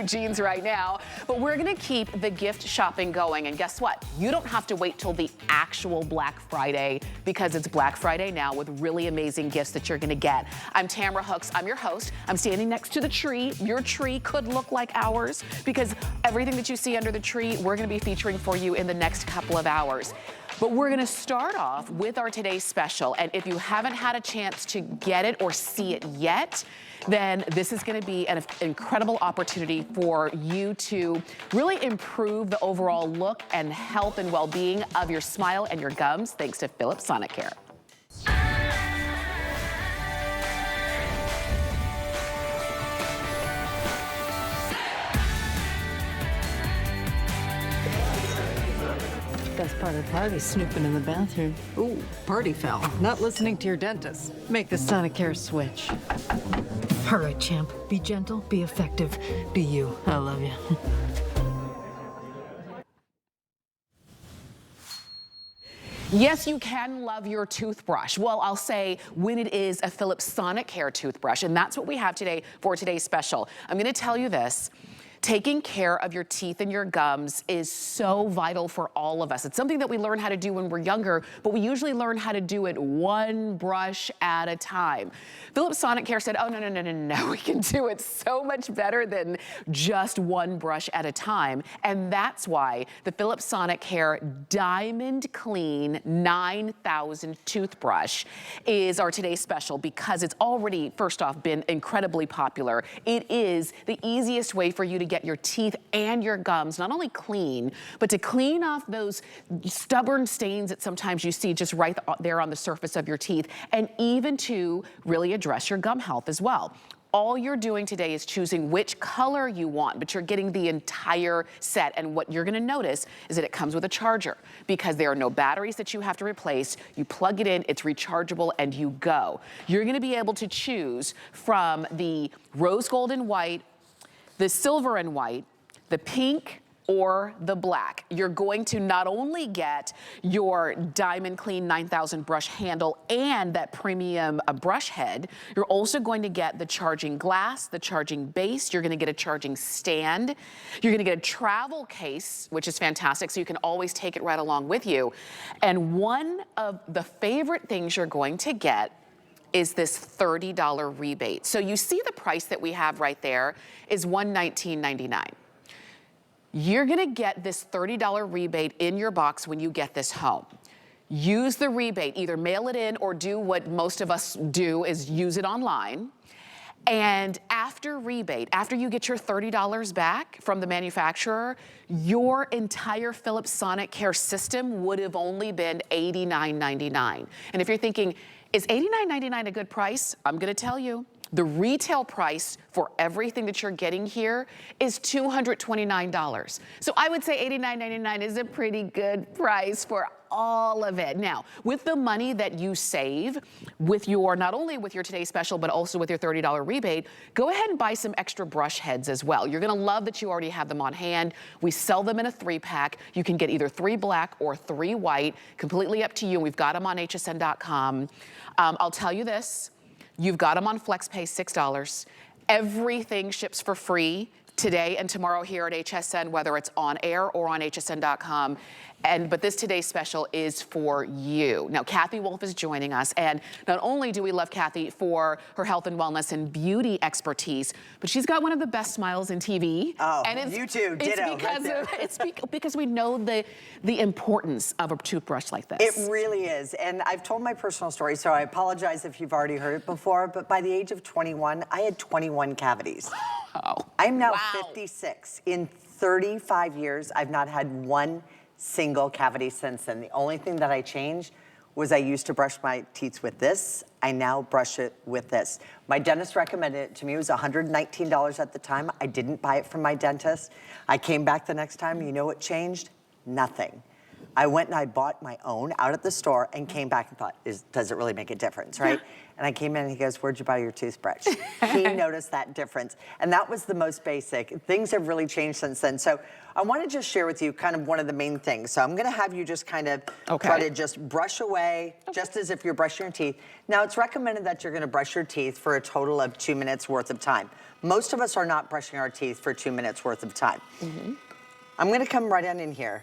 jeans right now, but we're gonna keep the gift shopping going. And guess what? You don't have to wait till the actual Black Friday because it's Black Friday now with really amazing gifts that you're gonna get. I'm Tamara Hooks, I'm your host. I'm standing next to the tree. Your tree could look like ours because everything that you see under the tree, we're gonna be featuring for you in the next couple of hours. But we're gonna start off with our today's special. And if you haven't had a chance to get it or see it yet, then this is gonna be an incredible opportunity for you to really improve the overall look and health and well-being of your smile and your gums thanks to Philips Sonicare. Best part of the party, snooping in the bathroom. Ooh, party foul. Not listening to your dentist. Make the Sonicare switch. All right, champ. Be gentle, be effective. Be you. I love you. Yes, you can love your toothbrush. Well, I'll say when it is a Philips Sonicare toothbrush, and that's what we have today for today's special. I'm gonna tell you this. Taking care of your teeth and your gums is so vital for all of us. It's something that we learn how to do when we're younger, but we usually learn how to do it one brush at a time. Philips Sonicare said, oh, no, we can do it so much better than just one brush at a time. And that's why the Philips Sonicare Diamond Clean 9000 toothbrush is our today's special because it's already, first off, been incredibly popular. It is the easiest way for you to get your teeth and your gums not only clean, but to clean off those stubborn stains that sometimes you see just right there on the surface of your teeth, and even to really address your gum health as well. All you're doing today is choosing which color you want, but you're getting the entire set. And what you're gonna notice is that it comes with a charger because there are no batteries that you have to replace. You plug it in, it's rechargeable, and you go. You're gonna be able to choose from the rose gold and white, the silver and white, the pink, or the black. You're going to not only get your Diamond Clean 9000 brush handle and that premium brush head, you're also going to get the charging glass, the charging base, you're gonna get a charging stand, you're gonna get a travel case, which is fantastic, so you can always take it right along with you. And one of the favorite things you're going to get is this $30 rebate. So you see the price that we have right there is $119.99. You're gonna get this $30 rebate in your box when you get this home. Use the rebate, either mail it in or do what most of us do is use it online. And after rebate, after you get your $30 back from the manufacturer, your entire Philips Sonicare system would have only been $89.99. And if you're thinking, is $89.99 a good price? I'm gonna tell you. The retail price for everything that you're getting here is $229. So I would say $89.99 is a pretty good price for all of it. Now, with the money that you save with your, not only with your today's special, but also with your $30 rebate, go ahead and buy some extra brush heads as well. You're gonna love that you already have them on hand. We sell them in a 3-pack. You can get either 3 black or 3 white, completely up to you. We've got them on hsn.com. I'll tell you this, you've got them on FlexPay, $6. Everything ships for free today and tomorrow here at HSN, whether it's on air or on hsn.com. But this today's special is for you. Now, Kathy Wolf is joining us, and not only do we love Kathy for her health and wellness and beauty expertise, but she's got one of the best smiles in TV. Oh, and it's, you too, ditto. It's because we know the importance of a toothbrush like this. It really is, and I've told my personal story, so I apologize if you've already heard it before, but by the age of 21, I had 21 cavities. Oh. I'm now 56. In 35 years, I've not had one single cavity since then. The only thing that I changed was I used to brush my teeth with this. I now brush it with this. My dentist recommended it to me. It was $119 at the time. I didn't buy it from my dentist. I came back the next time. You know what changed? Nothing. I went and I bought my own out at the store and came back and thought, does it really make a difference, right? And I came in and he goes, where'd you buy your toothbrush? He noticed that difference. And that was the most basic. Things have really changed since then. So I want to just share with you kind of one of the main things. So I'm going to have you just kind of try to just brush away, just as if you're brushing your teeth. Now it's recommended that you're going to brush your teeth for a total of 2 minutes worth of time. Most of us are not brushing our teeth for 2 minutes worth of time. I'm going to come right on in here.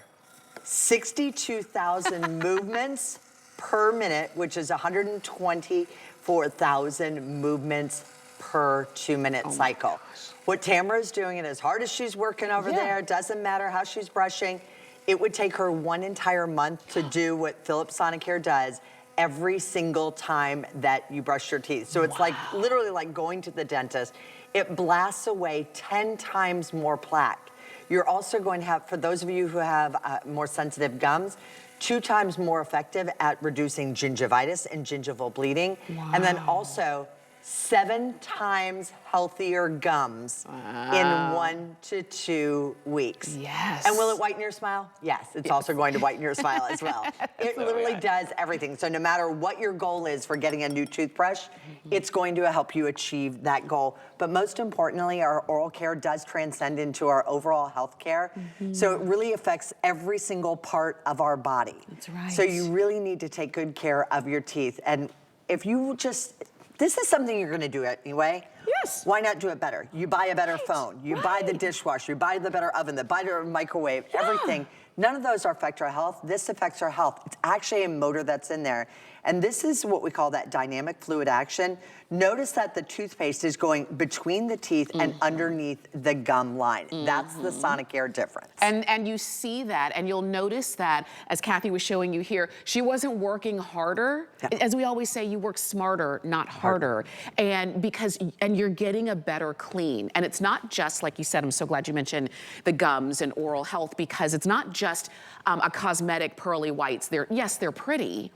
62,000 movements per minute, which is 124,000 movements per 2 minute cycle. What Tamara's doing, and as hard as she's working over there, doesn't matter how she's brushing, it would take her 1 entire month to do what Philips Sonicare does every single time that you brush your teeth. So it's like literally like going to the dentist. It blasts away 10 times more plaque. You're also going to have, for those of you who have more sensitive gums, 2 times more effective at reducing gingivitis and gingival bleeding. And then also 7 times healthier gums in 1 to 2 weeks. Yes. And will it whiten your smile? Yes, it's also going to whiten your smile as well. It literally does everything. So no matter what your goal is for getting a new toothbrush, it's going to help you achieve that goal. But most importantly, our oral care does transcend into our overall health care. So it really affects every single part of our body. That's right. So you really need to take good care of your teeth. And if you just, this is something you're gonna do anyway. Yes. Why not do it better? You buy a better phone, you buy the dishwasher, you buy the better oven, the better microwave, everything. None of those affect our health. This affects our health. It's actually a motor that's in there. And this is what we call that dynamic fluid action. Notice that the toothpaste is going between the teeth and underneath the gum line. That's the Sonicare difference. And you see that, and you'll notice that, as Kathy was showing you here, she wasn't working harder. As we always say, you work smarter, not harder. And you're getting a better clean. And it's not just, like you said, I'm so glad you mentioned the gums and oral health, because it's not just a cosmetic pearly whites. Yes, they're pretty,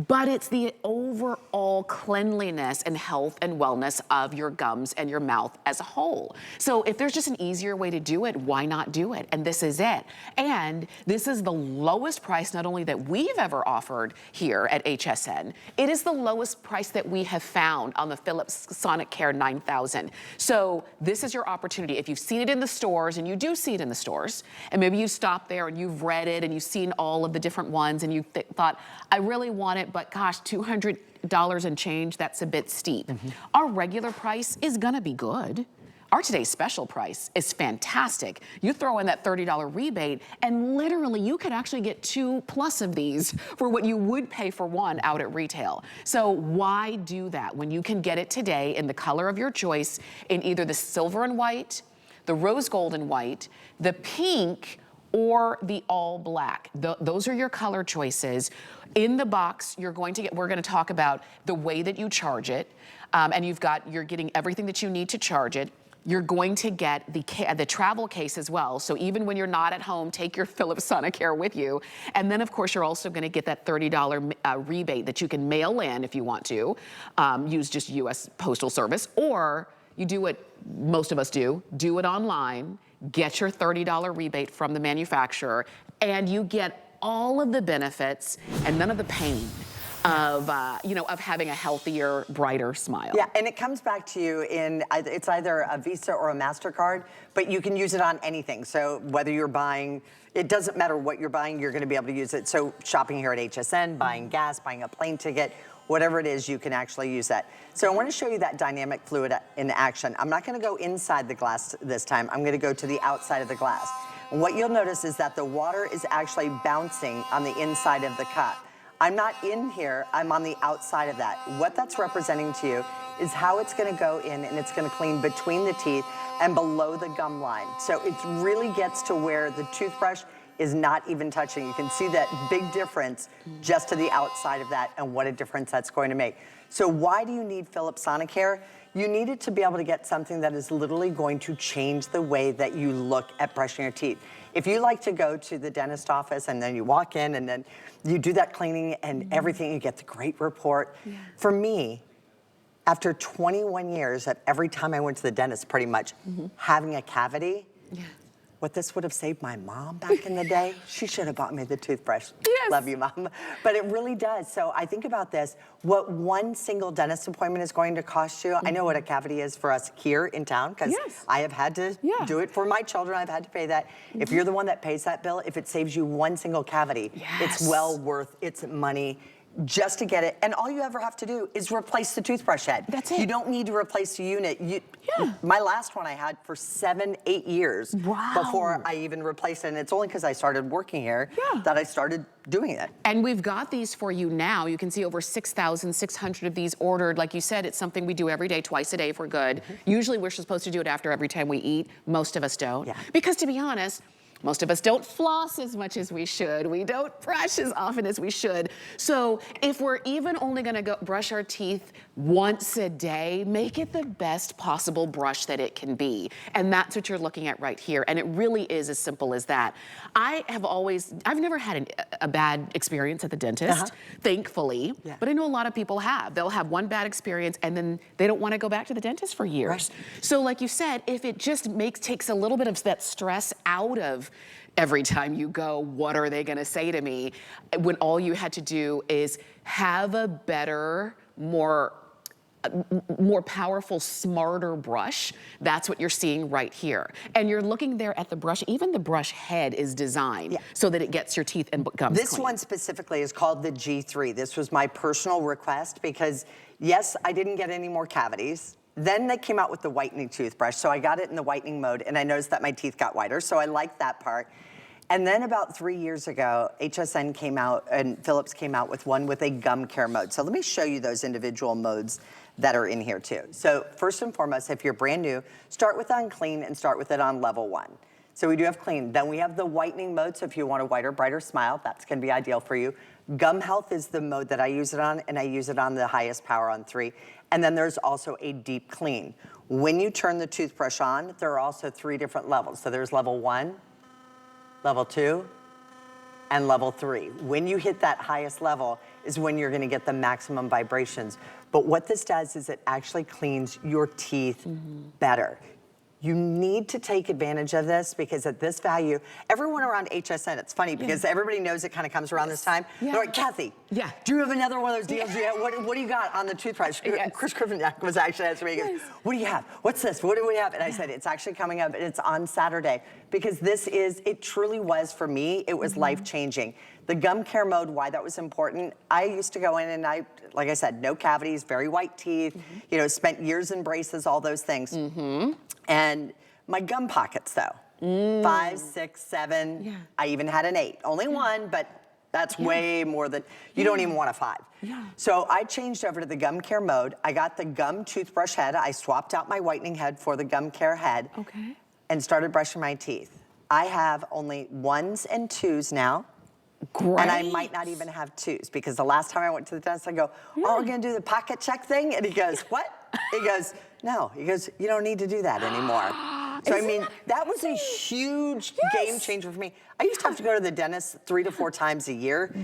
but it's the overall cleanliness and health and wellness of your gums and your mouth as a whole. So if there's just an easier way to do it, why not do it? And this is it. And this is the lowest price, not only that we've ever offered here at HSN, it is the lowest price that we have found on the Philips Sonicare 9000. So this is your opportunity. If you've seen it in the stores, and you do see it in the stores, and maybe you stopped there and you've read it and you've seen all of the different ones and you thought, I really want it, but gosh, $200 and change, that's a bit steep. Our regular price is gonna be good. Our today's special price is fantastic. You throw in that $30 rebate, and literally you could actually get 2+ of these for what you would pay for one out at retail. So why do that when you can get it today in the color of your choice, in either the silver and white, the rose gold and white, the pink, or the all black. Those are your color choices. In the box, we're going to talk about the way that you charge it, and you're getting everything that you need to charge it. You're going to get the travel case as well. So even when you're not at home, take your Philips Sonicare with you. And then of course, you're also gonna get that $30 rebate that you can mail in if you want to, use just US Postal Service, or you do what most of us do it online, get your $30 rebate from the manufacturer, and you get all of the benefits and none of the pain of having a healthier, brighter smile. Yeah, and it comes back to you it's either a Visa or a MasterCard, but you can use it on anything. So whether you're buying, it doesn't matter what you're buying, you're gonna be able to use it. So shopping here at HSN, buying gas, buying a plane ticket, whatever it is, you can actually use that. So I want to show you that dynamic fluid in action. I'm not going to go inside the glass this time. I'm going to go to the outside of the glass. And what you'll notice is that the water is actually bouncing on the inside of the cup. I'm not in here, I'm on the outside of that. What that's representing to you is how it's going to go in, and it's going to clean between the teeth and below the gum line. So it really gets to where the toothbrush is not even touching. You can see that big difference just to the outside of that, and what a difference that's going to make. So why do you need Philips Sonicare? You need it to be able to get something that is literally going to change the way that you look at brushing your teeth. If you like to go to the dentist office and then you walk in and then you do that cleaning and everything, you get the great report. For me, after 21 years of every time I went to the dentist pretty much having a cavity, what this would have saved my mom back in the day. She should have bought me the toothbrush. Yes. Love you, Mom. But it really does. So I think about this, what one single dentist appointment is going to cost you. I know what a cavity is for us here in town, because I have had to do it for my children. I've had to pay that. If you're the one that pays that bill, if it saves you one single cavity, it's well worth its money just to get it. And all you ever have to do is replace the toothbrush head. That's it. You don't need to replace the unit. My last one I had for 7, 8 years before I even replaced it. And it's only because I started working here that I started doing it. And we've got these for you now. You can see over 6,600 of these ordered. Like you said, it's something we do every day, twice a day if we're good. Usually we're supposed to do it after every time we eat. Most of us don't. Because to be honest, most of us don't floss as much as we should. We don't brush as often as we should. So if we're even only gonna go brush our teeth once a day, make it the best possible brush that it can be. And that's what you're looking at right here. And it really is as simple as that. I've never had a bad experience at the dentist, thankfully, but I know a lot of people have. They'll have one bad experience and then they don't wanna go back to the dentist for years. So like you said, if it just takes a little bit of that stress out of every time you go, what are they gonna say to me? When all you had to do is have a better, more powerful, smarter brush. That's what you're seeing right here. And you're looking there at the brush. Even the brush head is designed so that it gets your teeth and gums This clean. one specifically is called the G3. This was my personal request because, yes, I didn't get any more cavities. Then they came out with the whitening toothbrush, so I got it in the whitening mode, and I noticed that my teeth got whiter, so I liked that part. And then about 3 years ago, HSN came out, and Philips came out with one with a gum care mode. So let me show you those individual modes that are in here too. So first and foremost, if you're brand new, start with on clean and start with it on level 1. So we do have clean. Then we have the whitening mode, so if you want a whiter, brighter smile, that's gonna be ideal for you. Gum health is the mode that I use it on, and I use it on the highest power on 3. And then there's also a deep clean. When you turn the toothbrush on, there are also 3 different levels. So there's level 1, level 2, and level 3. When you hit that highest level is when you're gonna get the maximum vibrations. But what this does is it actually cleans your teeth better. You need to take advantage of this because at this value, everyone around HSN, it's funny because everybody knows it kind of comes around this time. They're like, Kathy, do you have another one of those deals? What do you got on the toothbrush? Chris Griffin was actually asking me, what do you have? What's this? What do we have? And I said, it's actually coming up and it's on Saturday because it truly was for me, it was life-changing. The gum care mode, why that was important, I used to go in and like I said, no cavities, very white teeth, you know, spent years in braces, all those things. And my gum pockets though, 5, 6, 7, I even had an 8. Only one, but that's way more than, you don't even want a 5. So I changed over to the gum care mode. I got the gum toothbrush head. I swapped out my whitening head for the gum care head and started brushing my teeth. I have only 1s and 2s now. And I might not even have 2s because the last time I went to the dentist, I go, oh, we're gonna do the pocket check thing? And he goes, what? He goes, no. He goes, you don't need to do that anymore. So I mean, that was a huge game changer for me. I used to have to go to the dentist 3 to 4 times a year.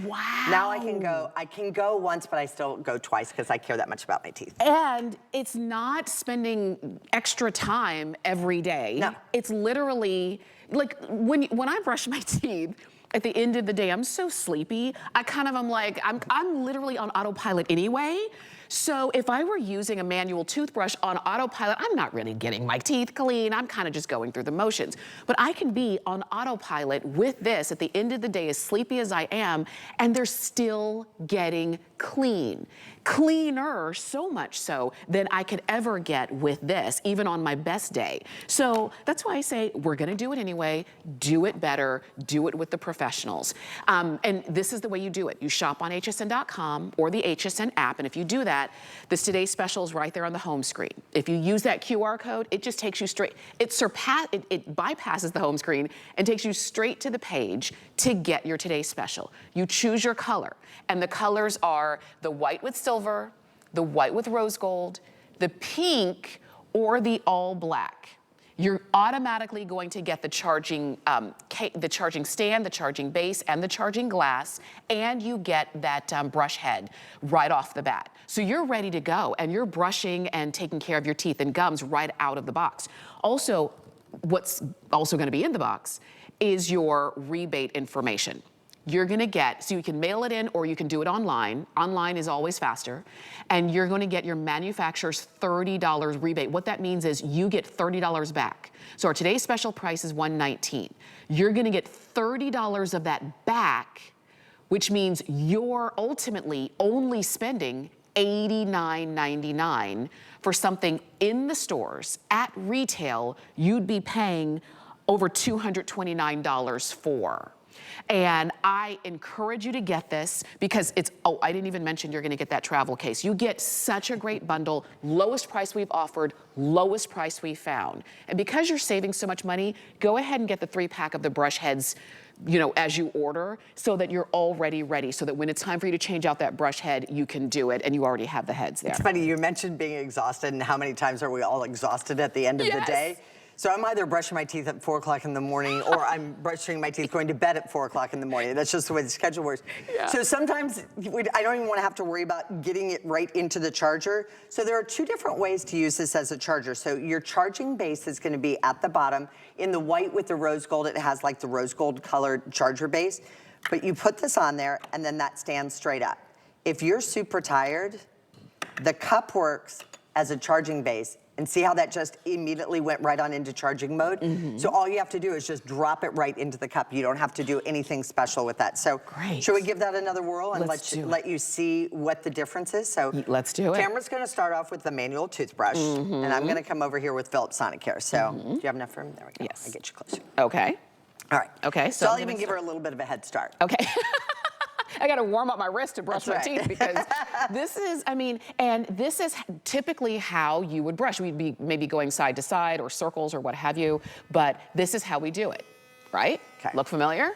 Now I can go once, but I still go twice because I care that much about my teeth. And it's not spending extra time every day. No. It's literally, like when I brush my teeth, at the end of the day, I'm so sleepy. I'm like, I'm literally on autopilot anyway. So if I were using a manual toothbrush on autopilot, I'm not really getting my teeth clean. I'm kind of just going through the motions. But I can be on autopilot with this at the end of the day, as sleepy as I am, and they're still getting clean. Cleaner, so much so, than I could ever get with this, even on my best day. So that's why I say, we're gonna do it anyway, do it better, do it with the professionals. And this is the way you do it. You shop on hsn.com or the HSN app, and if you do that, this today's special is right there on the home screen. If you use that QR code, it just takes you straight, it bypasses the home screen and takes you straight to the page to get your today's special. You choose your color, and the colors are the white with silver, the white with rose gold, the pink, or the all black. You're automatically going to get the charging stand, the charging base, and the charging glass, and you get that brush head right off the bat. So you're ready to go, and you're brushing and taking care of your teeth and gums right out of the box. Also, what's also gonna be in the box is your rebate information. You're gonna get, so you can mail it in or you can do it online. Online is always faster. And you're gonna get your manufacturer's $30 rebate. What that means is you get $30 back. So our today's special price is $119. You're gonna get $30 of that back, which means you're ultimately only spending $89.99 for something in the stores. At retail, you'd be paying over $229 for. And I encourage you to get this because it's, oh, I didn't even mention you're gonna get that travel case. You get such a great bundle, lowest price we've offered, lowest price we found. And because you're saving so much money, go ahead and get the 3-pack of the brush heads, you know, as you order, so that you're already ready, so that when it's time for you to change out that brush head, you can do it and you already have the heads there. It's funny, you mentioned being exhausted, and how many times are we all exhausted at the end of the day? So I'm either brushing my teeth at 4 o'clock in the morning or I'm brushing my teeth going to bed at 4 o'clock in the morning. That's just the way the schedule works. Yeah. So sometimes I don't even want to have to worry about getting it right into the charger. So there are 2 different ways to use this as a charger. So your charging base is going to be at the bottom. In the white with the rose gold, it has like the rose gold colored charger base. But you put this on there and then that stands straight up. If you're super tired, the cup works as a charging base. And see how that just immediately went right on into charging mode? So all you have to do is just drop it right into the cup. You don't have to do anything special with that. So should we give that another whirl and let you see what the difference is? So let's do it. Tamara's gonna start off with the manual toothbrush, and I'm gonna come over here with Philips Sonicare. So do you have enough room? There we go. Yes. I'll get you closer. Okay. All right. Okay. So I'll even give her a little bit of a head start. Okay. I gotta warm up my wrist to brush my teeth because this is, I mean, and this is typically how you would brush. We'd be maybe going side to side or circles or what have you, but this is how we do it, right? Okay. Look familiar?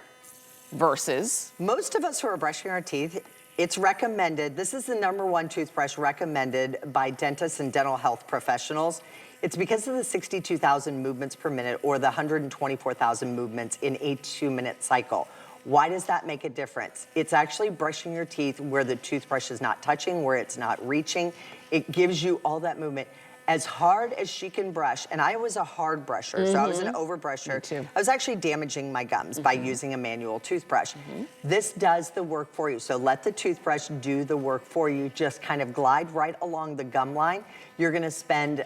Versus. Most of us who are brushing our teeth, it's recommended, this is the #1 toothbrush recommended by dentists and dental health professionals. It's because of the 62,000 movements per minute or the 124,000 movements in a 2-minute cycle. Why does that make a difference? It's actually brushing your teeth where the toothbrush is not touching, where it's not reaching. It gives you all that movement. As hard as she can brush, and I was a hard brusher, so I was an overbrusher. Me too. I was actually damaging my gums by using a manual toothbrush. This does the work for you, so let the toothbrush do the work for you. Just kind of glide right along the gum line. You're gonna spend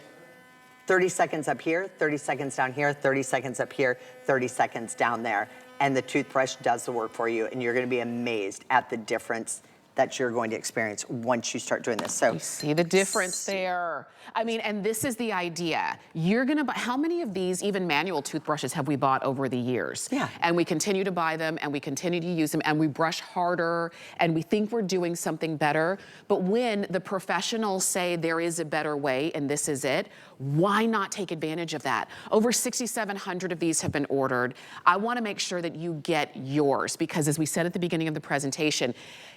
30 seconds up here, 30 seconds down here, 30 seconds up here, 30 seconds down there. And the toothbrush does the work for you, and you're gonna be amazed at the difference that you're going to experience once you start doing this. So you see the difference there. I mean, and this is the idea. You're gonna buy, how many of these even manual toothbrushes have we bought over the years? Yeah. And we continue to buy them and we continue to use them and we brush harder and we think we're doing something better. But when the professionals say there is a better way and this is it, why not take advantage of that? Over 6,700 of these have been ordered. I wanna make sure that you get yours because as we said at the beginning of the presentation,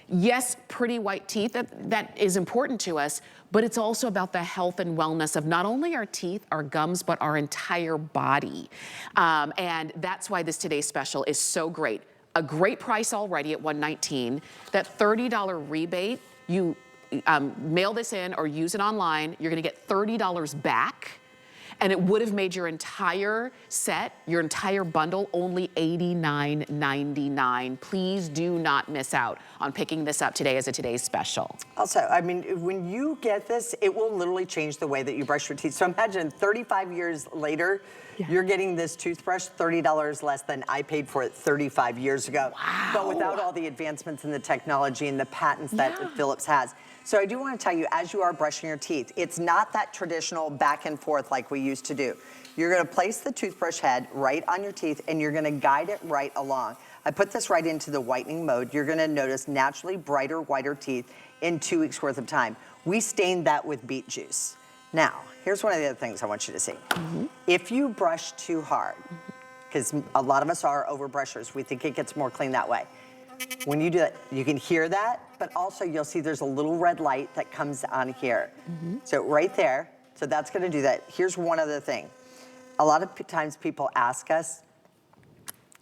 yes, pretty white teeth, that is important to us, but it's also about the health and wellness of not only our teeth, our gums, but our entire body. And that's why this today's special is so great. A great price already at $119. That $30 rebate, you mail this in or use it online, you're gonna get $30 back. And it would have made your entire set, your entire bundle, only $89.99. Please do not miss out on picking this up today as a today's special. Also, I mean, when you get this, it will literally change the way that you brush your teeth. So imagine 35 years later, you're getting this toothbrush $30 less than I paid for it 35 years ago. Wow. But without all the advancements in the technology and the patents that Philips has. So I do want to tell you, as you are brushing your teeth, it's not that traditional back and forth like we used to do. You're going to place the toothbrush head right on your teeth and you're going to guide it right along. I put this right into the whitening mode. You're going to notice naturally brighter, whiter teeth in 2 weeks worth of time. We stained that with beet juice. Now, here's one of the other things I want you to see. If you brush too hard, because a lot of us are over brushers, we think it gets more clean that way. When you do that, you can hear that, but also you'll see there's a little red light that comes on here. So right there, so that's gonna do that. Here's one other thing. A lot of times people ask us,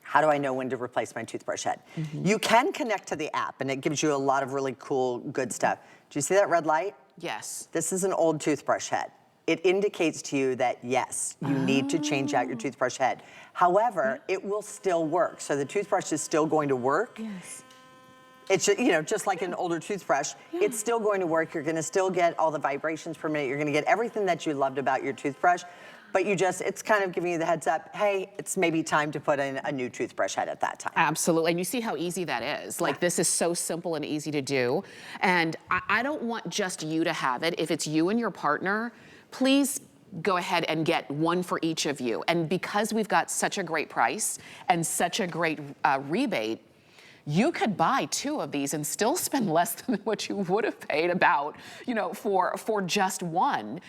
how do I know when to replace my toothbrush head? You can connect to the app and it gives you a lot of really cool, good stuff. Do you see that red light? Yes. This is an old toothbrush head. it indicates to you that yes, you need to change out your toothbrush head. However, it will still work. So the toothbrush is still going to work. Yes. It's, you know, just like an older toothbrush, it's still going to work. You're gonna still get all the vibrations per minute. You're gonna get everything that you loved about your toothbrush, but it's kind of giving you the heads up, hey, it's maybe time to put in a new toothbrush head at that time. Absolutely, and you see how easy that is. Like, this is so simple and easy to do. And I don't want just you to have it. If it's you and your partner, please go ahead and get one for each of you. And because we've got such a great price and such a great rebate, you could buy 2 of these and still spend less than what you would have paid about, you know, for just one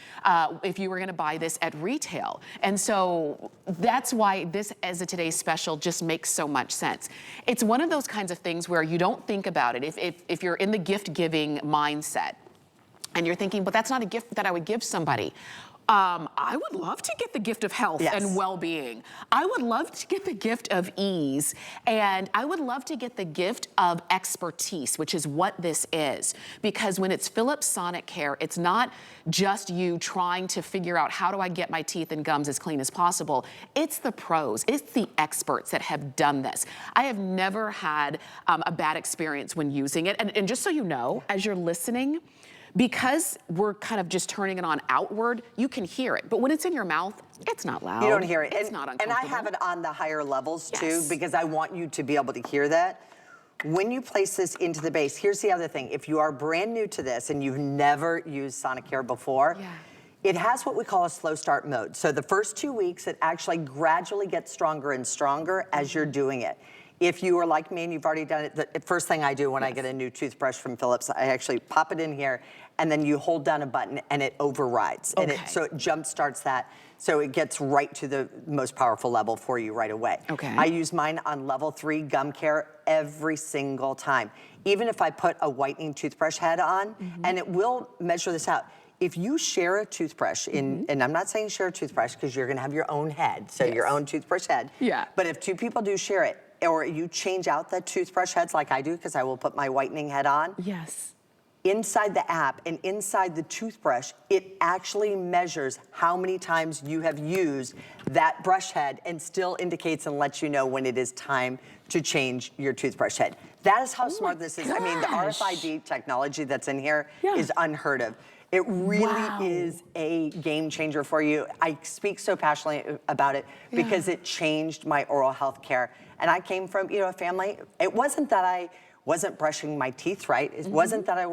if you were gonna buy this at retail. And so that's why this as a today's special just makes so much sense. It's one of those kinds of things where you don't think about it. If you're in the gift giving mindset and you're thinking, but that's not a gift that I would give somebody. I would love to get the gift of health and well-being. I would love to get the gift of ease, and I would love to get the gift of expertise, which is what this is. Because when it's Philips Sonicare, it's not just you trying to figure out how do I get my teeth and gums as clean as possible. It's the pros, it's the experts that have done this. I have never had a bad experience when using it. And just so you know, as you're listening, because we're kind of just turning it on outward, you can hear it. But when it's in your mouth, it's not loud. You don't hear it. It's not uncomfortable. And I have it on the higher levels too, because I want you to be able to hear that. When you place this into the base, here's the other thing. If you are brand new to this and you've never used Sonicare before, it has what we call a slow start mode. So the first 2 weeks, it actually gradually gets stronger and stronger as you're doing it. If you are like me and you've already done it, the first thing I do when I get a new toothbrush from Philips, I actually pop it in here and then you hold down a button and it overrides. And so it jump starts that. So it gets right to the most powerful level for you right away. I use mine on level 3 gum care every single time. Even if I put a whitening toothbrush head on, and it will measure this out. If you share a toothbrush, and I'm not saying share a toothbrush because you're gonna have your own head, so your own toothbrush head. But if 2 people do share it, or you change out the toothbrush heads like I do, because I will put my whitening head on. Inside the app and inside the toothbrush, it actually measures how many times you have used that brush head and still indicates and lets you know when it is time to change your toothbrush head. That is how smart this is. I mean, the RFID technology that's in here is unheard of. It really is a game changer for you. I speak so passionately about it because it changed my oral health care. And I came from, you know, a family. It wasn't that I wasn't brushing my teeth right. It wasn't that I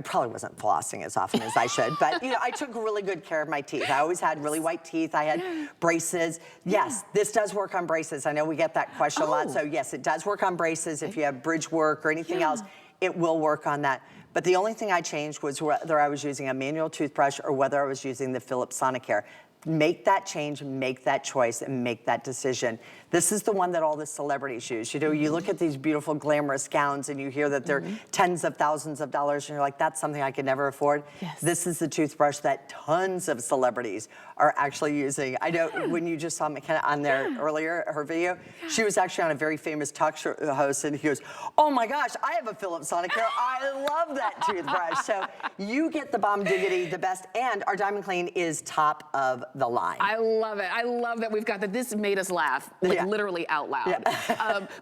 probably wasn't flossing as often as I should, but you know, I took really good care of my teeth. I always had really white teeth. I had braces. Yes, this does work on braces. I know we get that question a lot. So yes, it does work on braces. If you have bridge work or anything else, it will work on that. But the only thing I changed was whether I was using a manual toothbrush or whether I was using the Philips Sonicare. Make that change, make that choice, and make that decision. This is the one that all the celebrities use. You know, you look at these beautiful, glamorous gowns and you hear that they're tens of thousands of dollars and you're like, that's something I could never afford. This is the toothbrush that tons of celebrities are actually using. I know when you just saw McKenna on there earlier, her video, she was actually on a very famous talk show host and he goes, oh my gosh, I have a Philips Sonicare. I love that toothbrush. So you get the bomb diggity, the best, and our Diamond Clean is top of the line. I love it. I love that we've got that. This made us laugh, like literally out loud.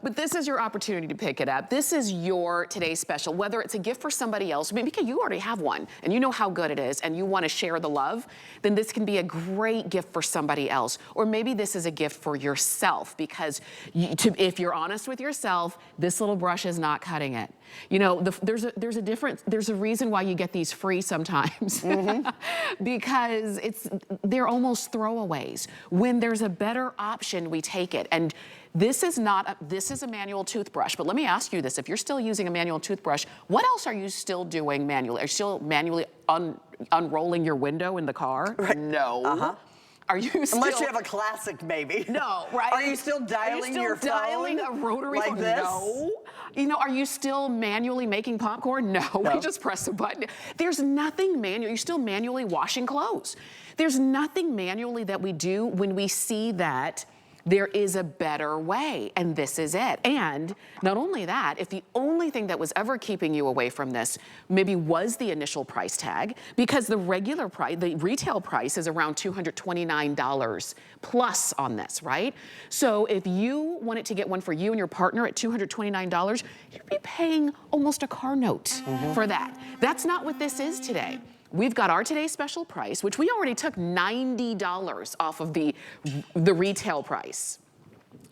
But this is your opportunity to pick it up. This is your today's special, whether it's a gift for somebody else, maybe because you already have one and you know how good it is and you want to share the love, then this can be a great gift for somebody else. Or maybe this is a gift for yourself because if you're honest with yourself, this little brush is not cutting it. You know, there's a reason why you get these free sometimes because they're almost throwaways. When there's a better option, we take it. And this is a manual toothbrush, but let me ask you this. If you're still using a manual toothbrush, what else are you still doing manually? Are you still manually unrolling your window in the car? No. Are you still... Unless you have a classic, maybe. No, right? Are you still dialing your phone? Dialing a rotary like phone? this? No. You know, are you still manually making popcorn? No, we just press a button. There's nothing manual. You're still manually washing clothes. There's nothing manually that we do when we see that There is a better way, and this is it. And not only that, if the only thing that was ever keeping you away from this maybe was the initial price tag, because the regular price, the retail price is around $229 plus on this, right? So if you wanted to get one for you and your partner at $229, you'd be paying almost a car note for that. That's not what this is today. We've got our today's special price, which we already took $90 off of the retail price.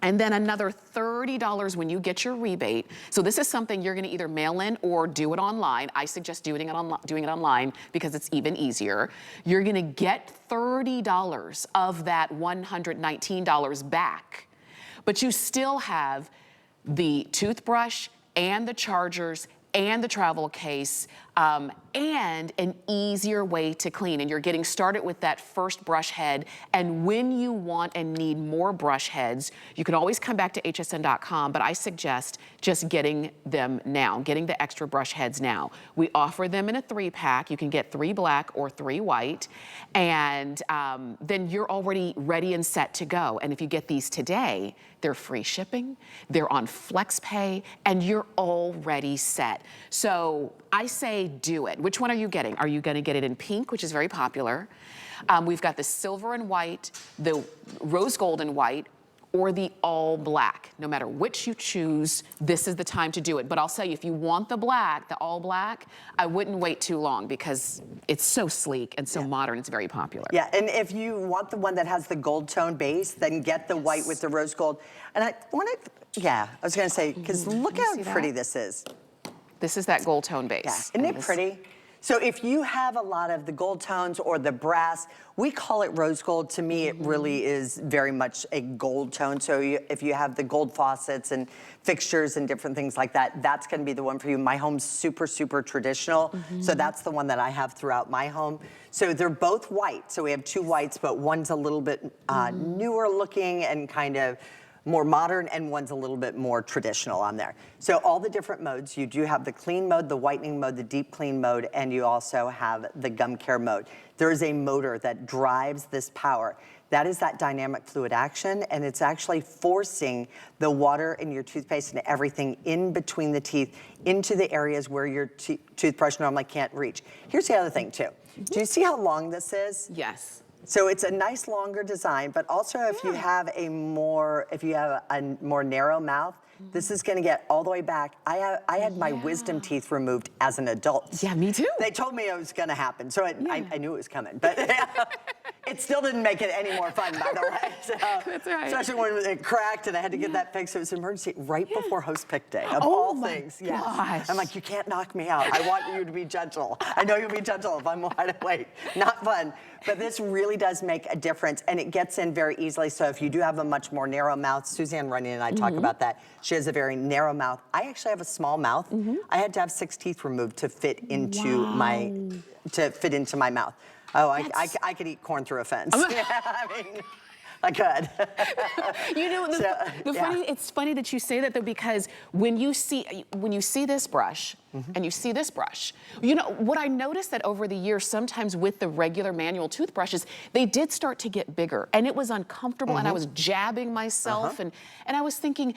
And then another $30 when you get your rebate. So this is something you're gonna either mail in or do it online. I suggest doing it online because it's even easier. You're gonna get $30 of that $119 back, but you still have the toothbrush and the chargers and the travel case, and an easier way to clean. And you're getting started with that first brush head. And when you want and need more brush heads, you can always come back to hsn.com, but I suggest just getting them now, getting the extra brush heads now. We offer them in a 3-pack. You can get 3 black or 3 white, and then you're already ready and set to go. And if you get these today, they're free shipping, they're on FlexPay, and you're already set. So I say do it. Which one are you getting? Are you gonna get it in pink, which is very popular? We've got the silver and white, the rose gold and white, or the all black. No matter which you choose, this is the time to do it. But I'll tell you, if you want the black, the all black, I wouldn't wait too long because it's so sleek and so modern, it's very popular. Yeah, and if you want the one that has the gold tone base, then get the white with the rose gold. And I was gonna say, because look how pretty this is. This is that gold tone base. Yeah, isn't it pretty? So if you have a lot of the gold tones or the brass, we call it rose gold. To me, it really is very much a gold tone. So if you have the gold faucets and fixtures and different things like that, that's gonna be the one for you. My home's super, super traditional. So that's the one that I have throughout my home. So they're both white. So we have 2 whites, but one's a little bit newer looking and kind of more modern, and one's a little bit more traditional on there. So all the different modes, you do have the clean mode, the whitening mode, the deep clean mode, and you also have the gum care mode. There is a motor that drives this power. That is that dynamic fluid action, and it's actually forcing the water in your toothpaste and everything in between the teeth into the areas where your toothbrush normally can't reach. Here's the other thing too. Do you see how long this is? Yes. So it's a nice longer design, but also if you have a more narrow mouth, this is gonna get all the way back. I had my wisdom teeth removed as an adult. Yeah, me too. They told me it was gonna happen, so I knew it was coming, but it still didn't make it any more fun, by the way. So, that's right. Especially when it cracked and I had to get that fixed. It was an emergency right before host pick day, of all things. Oh my gosh. I'm like, you can't knock me out. I want you to be gentle. I know you'll be gentle if I'm wide awake. Not fun. But this really does make a difference, and it gets in very easily. So if you do have a much more narrow mouth, Suzanne Runyon and I talk about that. She has a very narrow mouth. I actually have a small mouth. I had to have 6 teeth removed to fit into my mouth. Oh, I could eat corn through a fence. Yeah, I mean, I could. You know, it's funny that you say that though, because when you see this brush and you see this brush, you know, what I noticed that over the years, sometimes with the regular manual toothbrushes, they did start to get bigger and it was uncomfortable and I was jabbing myself and I was thinking,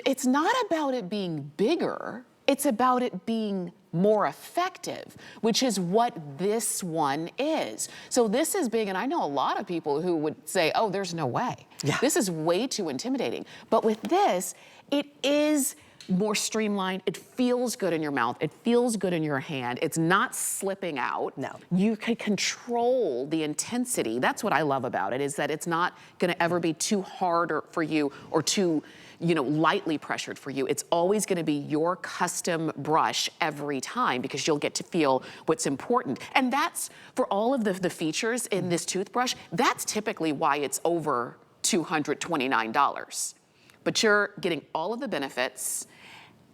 it's not about it being bigger, it's about it being more effective, which is what this one is. So this is big, and I know a lot of people who would say, oh, there's no way. Yeah. This is way too intimidating. But with this, it is more streamlined. It feels good in your mouth. It feels good in your hand. It's not slipping out. No. You can control the intensity. That's what I love about it, is that it's not gonna ever be too hard for you or too, you know, lightly pressured for you. It's always gonna be your custom brush every time because you'll get to feel what's important. And that's, for all of the features in this toothbrush, that's typically why it's over $229. But you're getting all of the benefits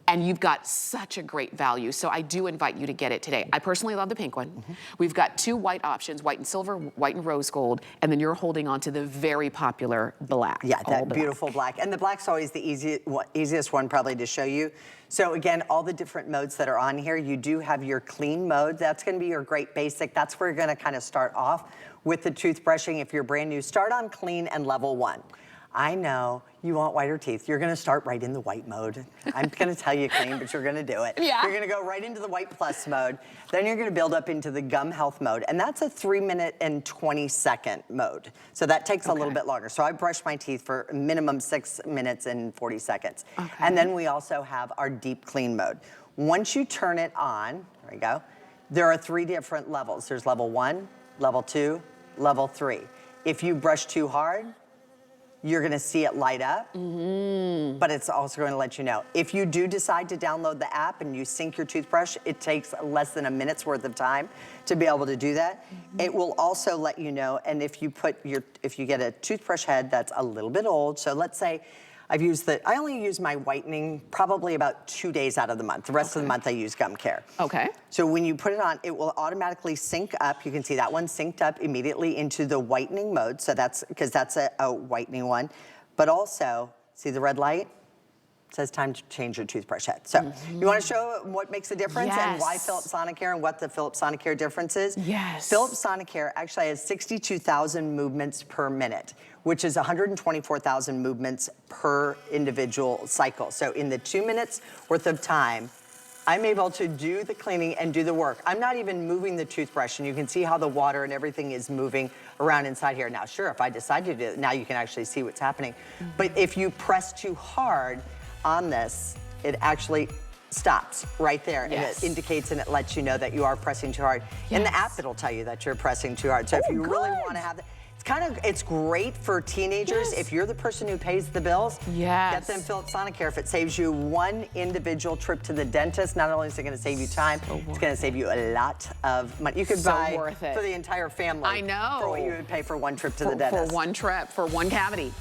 and you've got such a great value. So I do invite you to get it today. I personally love the pink one. We've got 2 white options, white and silver, white and rose gold, and then you're holding on to the very popular black. Yeah, that beautiful black. And the black's always the easiest one probably to show you. So again, all the different modes that are on here, you do have your clean mode. That's gonna be your great basic. That's where you're gonna kind of start off with the toothbrushing. If you're brand new, start on clean and level 1. I know you want whiter teeth. You're gonna start right in the white mode. I'm gonna tell you clean, but you're gonna do it. Yeah. You're gonna go right into the white plus mode. Then you're gonna build up into the gum health mode. And that's a 3-minute and 20-second mode. So that takes a little bit longer. So I brush my teeth for a minimum 6 minutes and 40 seconds. Okay. And then we also have our deep clean mode. Once you turn it on, there we go, there are 3 different levels. There's level 1, level 2, level 3. If you brush too hard, you're gonna see it light up, but it's also gonna let you know. If you do decide to download the app and you sync your toothbrush, it takes less than a minute's worth of time to be able to do that. It will also let you know, and if you get a toothbrush head that's a little bit old, so let's say I only use my whitening probably about 2 days out of the month. The rest of the month I use gum care. Okay. So when you put it on, it will automatically sync up. You can see that one synced up immediately into the whitening mode. So that's, because that's a whitening one. But also, see the red light? It says time to change your toothbrush head. So you want to show what makes a difference and why Philips Sonicare and what the Philips Sonicare difference is? Yes. Philips Sonicare actually has 62,000 movements per minute, which is 124,000 movements per individual cycle. So in the 2 minutes worth of time, I'm able to do the cleaning and do the work. I'm not even moving the toothbrush, and you can see how the water and everything is moving around inside here. Now, sure, if I decide to do it, now you can actually see what's happening. But if you press too hard on this, it actually stops right there, and it indicates and it lets you know that you are pressing too hard. In the app, it'll tell you that you're pressing too hard. So if you really want to have that, it's great for teenagers. If you're the person who pays the bills, get them Philips Sonicare. If it saves you one individual trip to the dentist, not only is it going to save you time, it's going to save you a lot of money. You could buy for the entire family. I know. For what you would pay for one trip to the dentist. For one trip, for one cavity.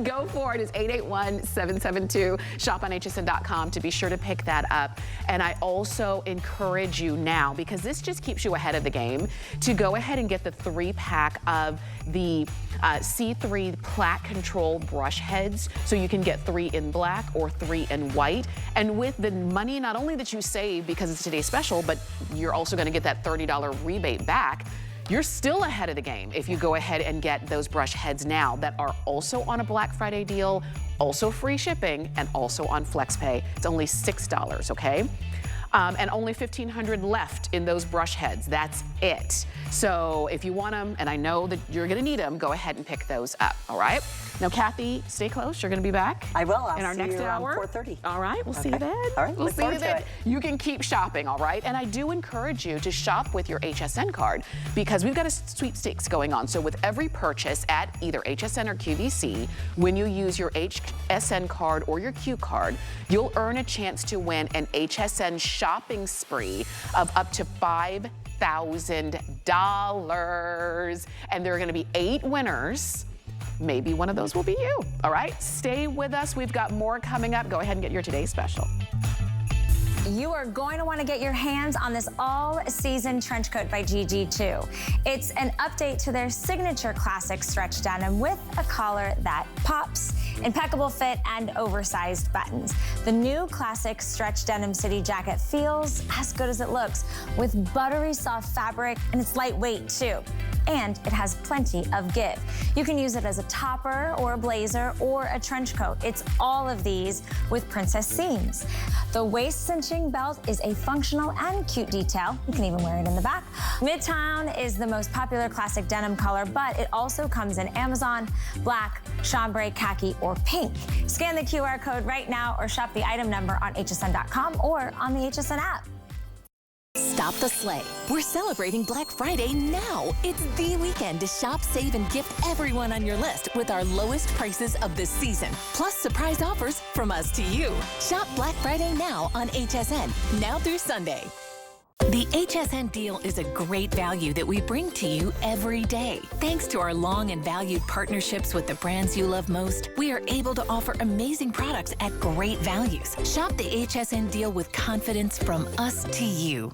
Go for it. It's 881-772. Shop on hsn.com to be sure to pick that up. And I also encourage you now, because this just keeps you ahead of the game, to go ahead and get the 3-pack of the C3 plaque control brush heads, so you can get 3 in black or 3 in white. And with the money not only that you save because it's today's special, but you're also going to get that $30 rebate back. You're still ahead of the game if you go ahead and get those brush heads now that are also on a Black Friday deal, also free shipping, and also on FlexPay. It's only $6, okay? And only 1,500 left in those brush heads. That's it. So if you want them, and I know that you're gonna need them, go ahead and pick those up, all right? Now, Kathy, stay close. You're gonna be back. I will. I'll in our see next you around hour. 4:30. All right, we'll see you then. All right, we'll look see you forward to then. it. You can keep shopping, all right? And I do encourage you to shop with your HSN card, because we've got a sweepstakes going on. So with every purchase at either HSN or QVC, when you use your HSN card or your Q card, you'll earn a chance to win an HSN shopping spree of up to $5,000. And there are gonna be 8 winners. Maybe one of those will be you, all right? Stay with us. We've got more coming up. Go ahead and get your today's special. You are going to want to get your hands on this all-season trench coat by GG2. It's an update to their signature classic stretch denim with a collar that pops, impeccable fit, and oversized buttons. The new classic stretch denim city jacket feels as good as it looks, with buttery soft fabric, and it's lightweight too. And it has plenty of give. You can use it as a topper or a blazer or a trench coat. It's all of these with princess seams. The waist cinching belt is a functional and cute detail. You can even wear it in the back. Midtown is the most popular classic denim color, but it also comes in Amazon, black, chambray, khaki, or pink. Scan the QR code right now or shop the item number on hsn.com or on the HSN app. Stop the sleigh. We're celebrating Black Friday now. It's the weekend to shop, save, and gift everyone on your list with our lowest prices of the season, plus surprise offers from us to you. Shop Black Friday now on HSN, now through Sunday. The HSN deal is a great value that we bring to you every day. Thanks to our long and valued partnerships with the brands you love most, we are able to offer amazing products at great values. Shop the HSN deal with confidence from us to you.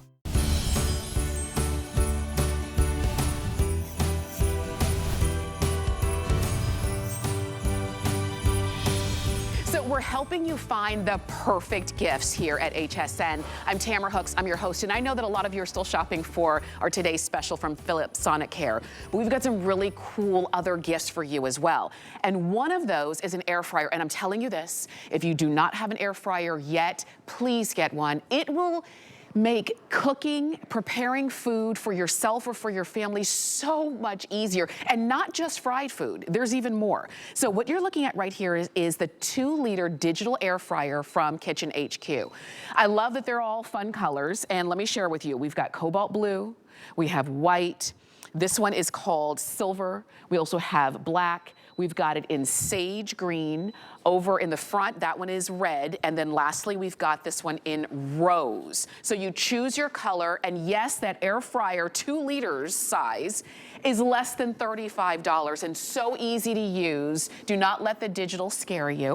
So we're helping you find the perfect gifts here at HSN. I'm Tamara Hooks, I'm your host, and I know that a lot of you are still shopping for our today's special from Philips Sonicare, but we've got some really cool other gifts for you as well. And one of those is an air fryer, and I'm telling you this, if you do not have an air fryer yet, please get one. It will make cooking, preparing food for yourself or for your family so much easier, and not just fried food. There's even more. So what you're looking at right here is the 2-liter digital air fryer from Kitchen HQ. I love that they're all fun colors, and let me share with you. We've got cobalt blue, we have white, this one is called silver, we also have black, we've got it in sage green. Over in the front, that one is red. And then lastly, we've got this one in rose. So you choose your color. And yes, that air fryer, 2 liters size, is less than $35 and so easy to use. Do not let the digital scare you.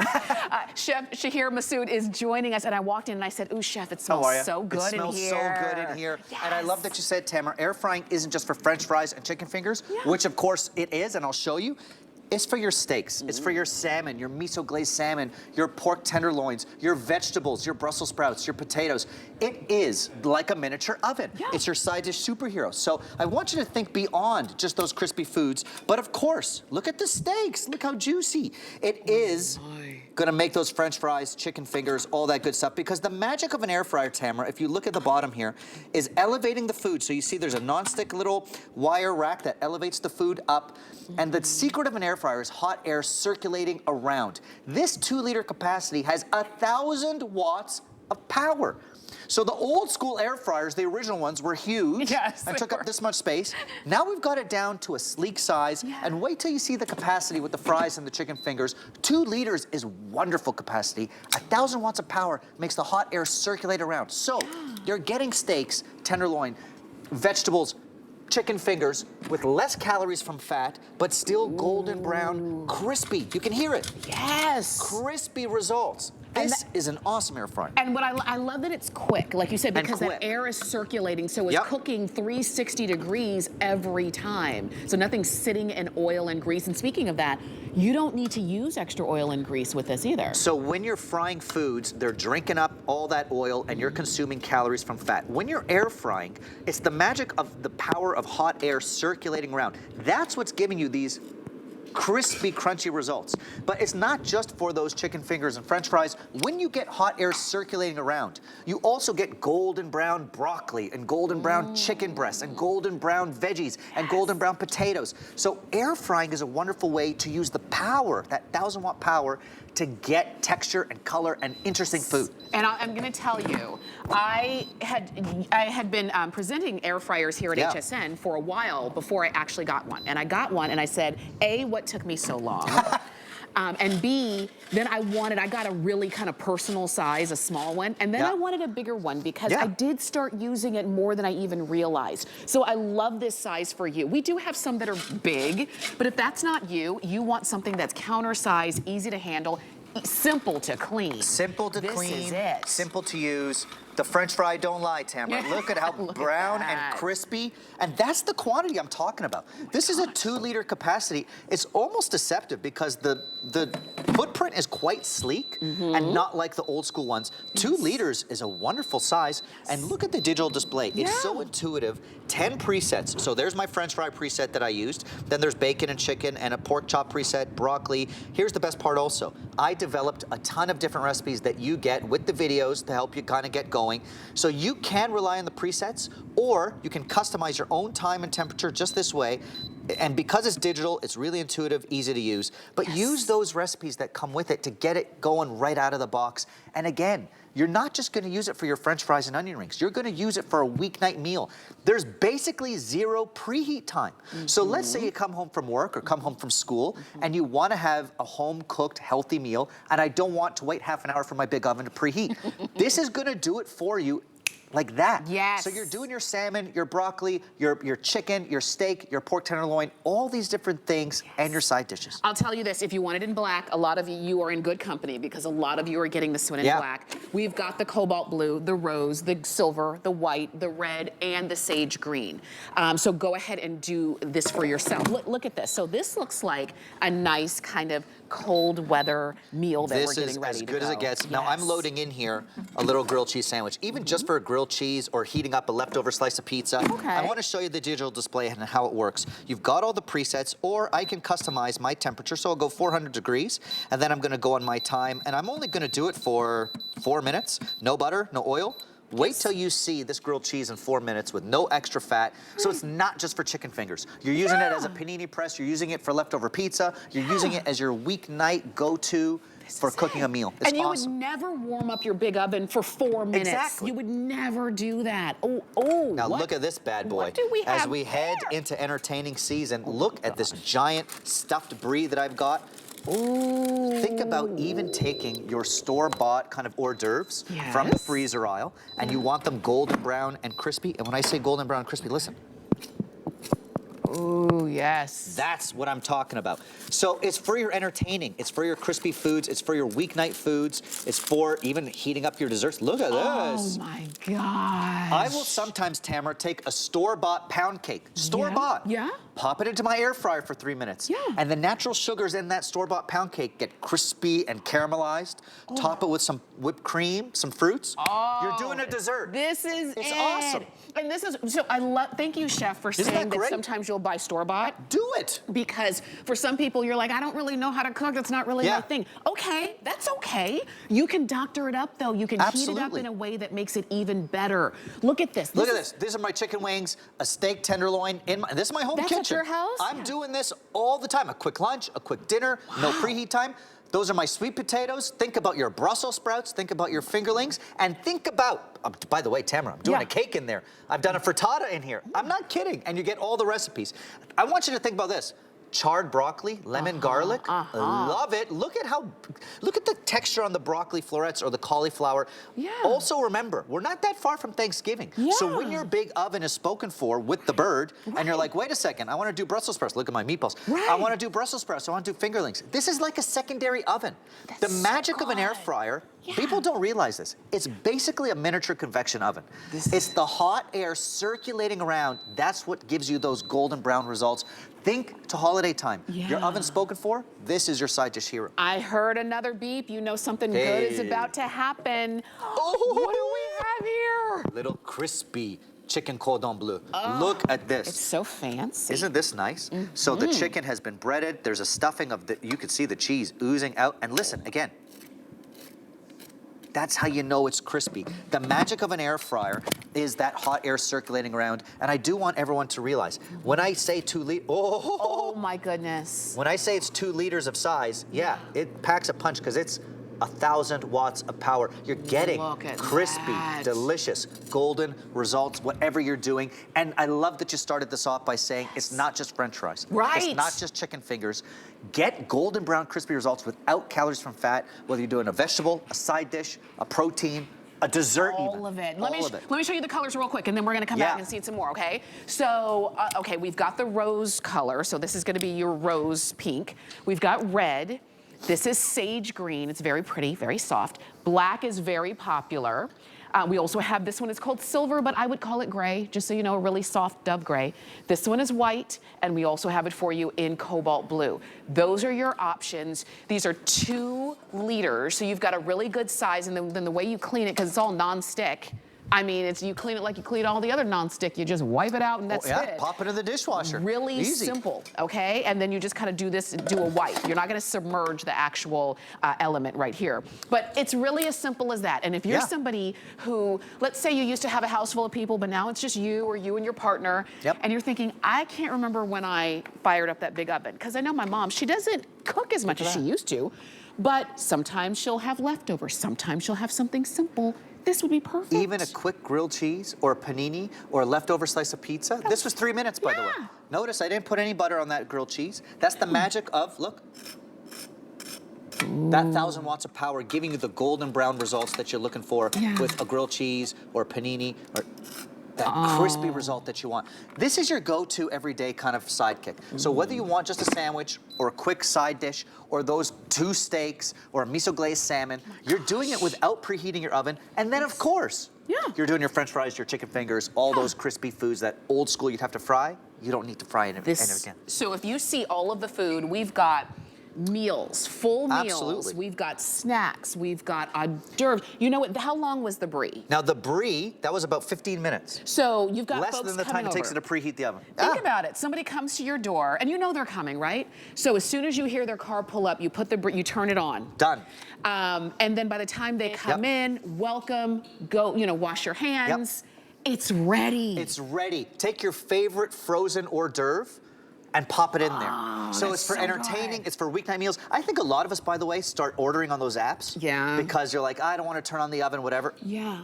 Chef Shahir Massoud is joining us. And I walked in and I said, ooh, Chef, it smells so good in here. It smells so good in here. Yes. And I love that you said, Tamara, air frying isn't just for French fries and chicken fingers, which of course it is, and I'll show you. It's for your steaks, it's for your salmon, your miso glazed salmon, your pork tenderloins, your vegetables, your Brussels sprouts, your potatoes. It is like a miniature oven. Yeah. It's your side dish superhero. So I want you to think beyond just those crispy foods, but of course, look at the steaks, look how juicy. It is gonna make those French fries, chicken fingers, all that good stuff, because the magic of an air fryer, Tamara, if you look at the bottom here, is elevating the food. So you see there's a non-stick little wire rack that elevates the food up, and the secret of an air fryer is hot air circulating around. This 2-liter capacity has 1,000 watts of power. So the old school air fryers, the original ones, were huge and took up this much space. Now we've got it down to a sleek size, and wait till you see the capacity with the fries and the chicken fingers. 2 liters is wonderful capacity. 1,000 watts of power makes the hot air circulate around. So you're getting steaks, tenderloin, vegetables, chicken fingers with less calories from fat, but still golden brown, crispy. You can hear it. Yes. Crispy results. This is an awesome air fryer. And what I love that it's quick, like you said, because that air is circulating, so it's cooking 360 degrees every time. So nothing's sitting in oil and grease. And speaking of that, you don't need to use extra oil and grease with this either. So when you're frying foods, they're drinking up all that oil and you're consuming calories from fat. When you're air frying, it's the magic of the power of hot air circulating around. That's what's giving you these crispy, crunchy results. But it's not just for those chicken fingers and French fries. When you get hot air circulating around, you also get golden brown broccoli and golden brown chicken breasts and golden brown veggies and golden brown potatoes. So air frying is a wonderful way to use the power, that 1,000-watt power, to get texture and color and interesting food. And I'm gonna tell you, I had been presenting air fryers here at HSN for a while before I actually got one. And I got one and I said, A, what took me so long? And B, then I got a really kind of personal size, a small one, and then I wanted a bigger one because I did start using it more than I even realized. So I love this size for you. We do have some that are big, but if that's not you, you want something that's counter size, easy to handle, simple to clean. Simple to clean, this is it. Simple to use. The French fry don't lie, Tamara. Look at how brown and crispy. And that's the quantity I'm talking about. This is a 2-liter capacity. It's almost deceptive because the footprint is quite sleek and not like the old school ones. 2 liters is a wonderful size. And look at the digital display. It's so intuitive. 10 presets. So there's my French fry preset that I used. Then there's bacon and chicken and a pork chop preset, broccoli. Here's the best part also. I developed a ton of different recipes that you get with the videos to help you kind of get going. So you can rely on the presets, or you can customize your own time and temperature just this way. And because it's digital, it's really intuitive, easy to use. But use those recipes that come with it to get it going right out of the box. And again, you're not just gonna use it for your French fries and onion rings. You're gonna use it for a weeknight meal. There's basically 0 preheat time. So let's say you come home from work or come home from school and you wanna have a home-cooked, healthy meal, and I don't want to wait half an hour for my big oven to preheat. This is gonna do it for you like that. Yes. So you're doing your salmon, your broccoli, your chicken, your steak, your pork tenderloin, all these different things, and your side dishes. I'll tell you this, if you want it in black, a lot of you are in good company because a lot of you are getting this one in black. We've got the cobalt blue, the rose, the silver, the white, the red, and the sage green. So go ahead and do this for yourself. Look at this. So this looks like a nice kind of cold weather meal that we're getting ready to go. This is as good as it gets. Now I'm loading in here a little grilled cheese sandwich. Even just for a grilled cheese or heating up a leftover slice of pizza, I want to show you the digital display and how it works. You've got all the presets, or I can customize my temperature. So I'll go 400 degrees, and then I'm going to go on my time, and I'm only going to do it for 4 minutes. No butter, no oil. Wait till you see this grilled cheese in 4 minutes with no extra fat. So it's not just for chicken fingers. You're using it as a panini press. You're using it for leftover pizza. You're using it as your weeknight go-to for cooking a meal. It's and you awesome. would never warm up your big oven for 4 minutes. Exactly. You would never do that. Now look at this bad boy. What do we have As we head into entertaining season, look at this giant stuffed brie that I've got. Ooh. Think about even taking your store-bought kind of hors d'oeuvres from the freezer aisle, and you want them golden brown and crispy. And when I say golden brown and crispy, listen. Ooh, yes. That's what I'm talking about. So it's for your entertaining. It's for your crispy foods. It's for your weeknight foods. It's for even heating up your desserts. Look at this. Oh my gosh. I will sometimes, Tamara, take a store-bought pound cake. Store-bought. Yeah. Pop it into my air fryer for 3 minutes. Yeah. And the natural sugars in that store-bought pound cake get crispy and caramelized. Top it with some whipped cream, some fruits. You're doing a dessert. This is It's awesome. And this is, so I love, thank you, Chef, for saying that sometimes you'll buy store-bought. Do it. Because for some people, you're like, I don't really know how to cook. That's not really my thing. Okay, that's okay. You can doctor it up, though. You can heat it up in a way that makes it even better. Look at this. Look at this. These are my chicken wings, a steak tenderloin. This is my home kitchen. That's at your house? I'm doing this all the time. A quick lunch, a quick dinner, no preheat time. Those are my sweet potatoes. Think about your Brussels sprouts. Think about your fingerlings. And think about, by the way, Tamara, I'm doing a cake in there. I've done a frittata in here. I'm not kidding. And you get all the recipes. I want you to think about this. Charred broccoli, lemon garlic, love it. Look at the texture on the broccoli florets or the cauliflower. Also remember, we're not that far from Thanksgiving. So when your big oven is spoken for with the bird, and you're like, wait a second, I want to do Brussels sprouts. Look at my meatballs. I want to do Brussels sprouts. I want to do fingerlings. This is like a secondary oven. The magic of an air fryer, people don't realize this. It's basically a miniature convection oven. It's the hot air circulating around. That's what gives you those golden brown results. Think to holiday time. Your oven's spoken for, this is your side dish hero. I heard another beep. You know something good is about to happen. What do we have here? Little crispy chicken cordon bleu. Look at this. It's so fancy. Isn't this nice? So the chicken has been breaded. There's a stuffing of you can see the cheese oozing out. And listen, again, that's how you know it's crispy. The magic of an air fryer is that hot air circulating around. And I do want everyone to realize, when I say 2 liters, oh my goodness. When I say it's 2 liters of size, it packs a punch because it's 1,000 watts of power. You're getting crispy, delicious, golden results, whatever you're doing. And I love that you started this off by saying it's not just French fries. It's not just chicken fingers. Get golden brown crispy results without calories from fat, whether you're doing a vegetable, a side dish, a protein, a dessert all of it. Let me show you the colors real quick, and then we're gonna come back and see some more, okay? So, okay, we've got the rose color. So this is gonna be your rose pink. We've got red. This is sage green. It's very pretty, very soft. Black is very popular. We also have this one, it's called silver, but I would call it gray, just so you know, a really soft dove gray. This one is white, and we also have it for you in cobalt blue. Those are your options. These are 2 liters, so you've got a really good size, and then the way you clean it, because it's all non-stick, I mean, you clean it like you clean all the other non-stick. You just wipe it out and that's it. Pop it in the dishwasher. Really simple, okay? And then you just kind of do a wipe. You're not gonna submerge the actual element right here. But it's really as simple as that. And if you're somebody who, let's say you used to have a house full of people, but now it's just you or you and your partner, and you're thinking, I can't remember when I fired up that big oven. Because I know my mom, she doesn't cook as much as she used to, but sometimes she'll have leftovers. Sometimes she'll have something simple. This would be perfect. Even a quick grilled cheese or a panini or a leftover slice of pizza. This was 3 minutes, by the way. Notice I didn't put any butter on that grilled cheese. That's the magic of, look. That 1,000 watts of power giving you the golden brown results that you're looking for with a grilled cheese or a panini or that crispy result that you want. This is your go-to everyday kind of sidekick. So whether you want just a sandwich or a quick side dish or those 2 steaks or a miso glazed salmon, you're doing it without preheating your oven. And then of course, you're doing your French fries, your chicken fingers, all those crispy foods that old school you'd have to fry. You don't need to fry it again. So if you see all of the food, we've got meals, full meals. Absolutely. We've got snacks. We've got hors d'oeuvres. You know what? How long was the brie? Now the brie, that was about 15 minutes. So you've got less folks than the time it takes to preheat the oven. Think about it. Somebody comes to your door, and you know they're coming, right? So as soon as you hear their car pull up, you put you turn it on. Done. And then by the time they come in, welcome, go, wash your hands. It's ready. It's ready. Take your favorite frozen hors d'oeuvre and pop it in there. So it's for entertaining, it's for weeknight meals. I think a lot of us, by the way, start ordering on those apps. Yeah. Because you're like, I don't want to turn on the oven, whatever. Yeah.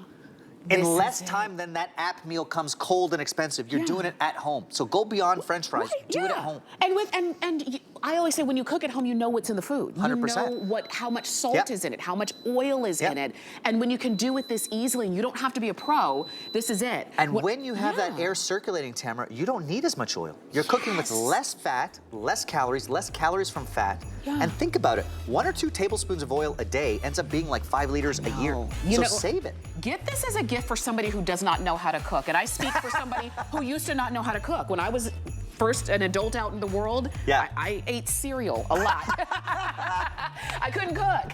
In less time than that app meal comes cold and expensive. You're doing it at home. So go beyond French fries. Do it at home. And I always say when you cook at home, you know what's in the food. 100%. You know how much salt is in it, how much oil is in it. And when you can do it this easily, you don't have to be a pro, this is it. And when you have that air circulating, Tamara, you don't need as much oil. You're cooking with less fat, less calories from fat. And think about it, 1 or 2 tablespoons of oil a day ends up being like 5 liters a year. So save it. Get this as a gift for somebody who does not know how to cook. And I speak for somebody who used to not know how to cook. When I was first an adult out in the world, I ate cereal a lot. I couldn't cook.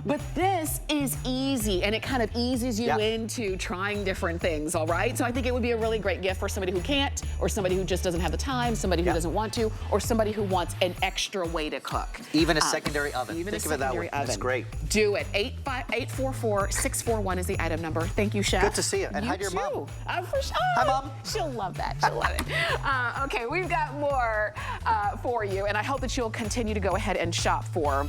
But this is easy, and it kind of eases you into trying different things, all right? So I think it would be a really great gift for somebody who can't, or somebody who just doesn't have the time, somebody who doesn't want to, or somebody who wants an extra way to cook. Even a secondary oven. Even Think a of it that secondary way. oven. It's great. Do it. 844-641 is the item number. Thank you, Chef. Good to see you. And hi to your mom. For sure. Hi, Mom. She'll love that. She'll love it. Okay, we've got more for you, and I hope that you'll continue to go ahead and shop for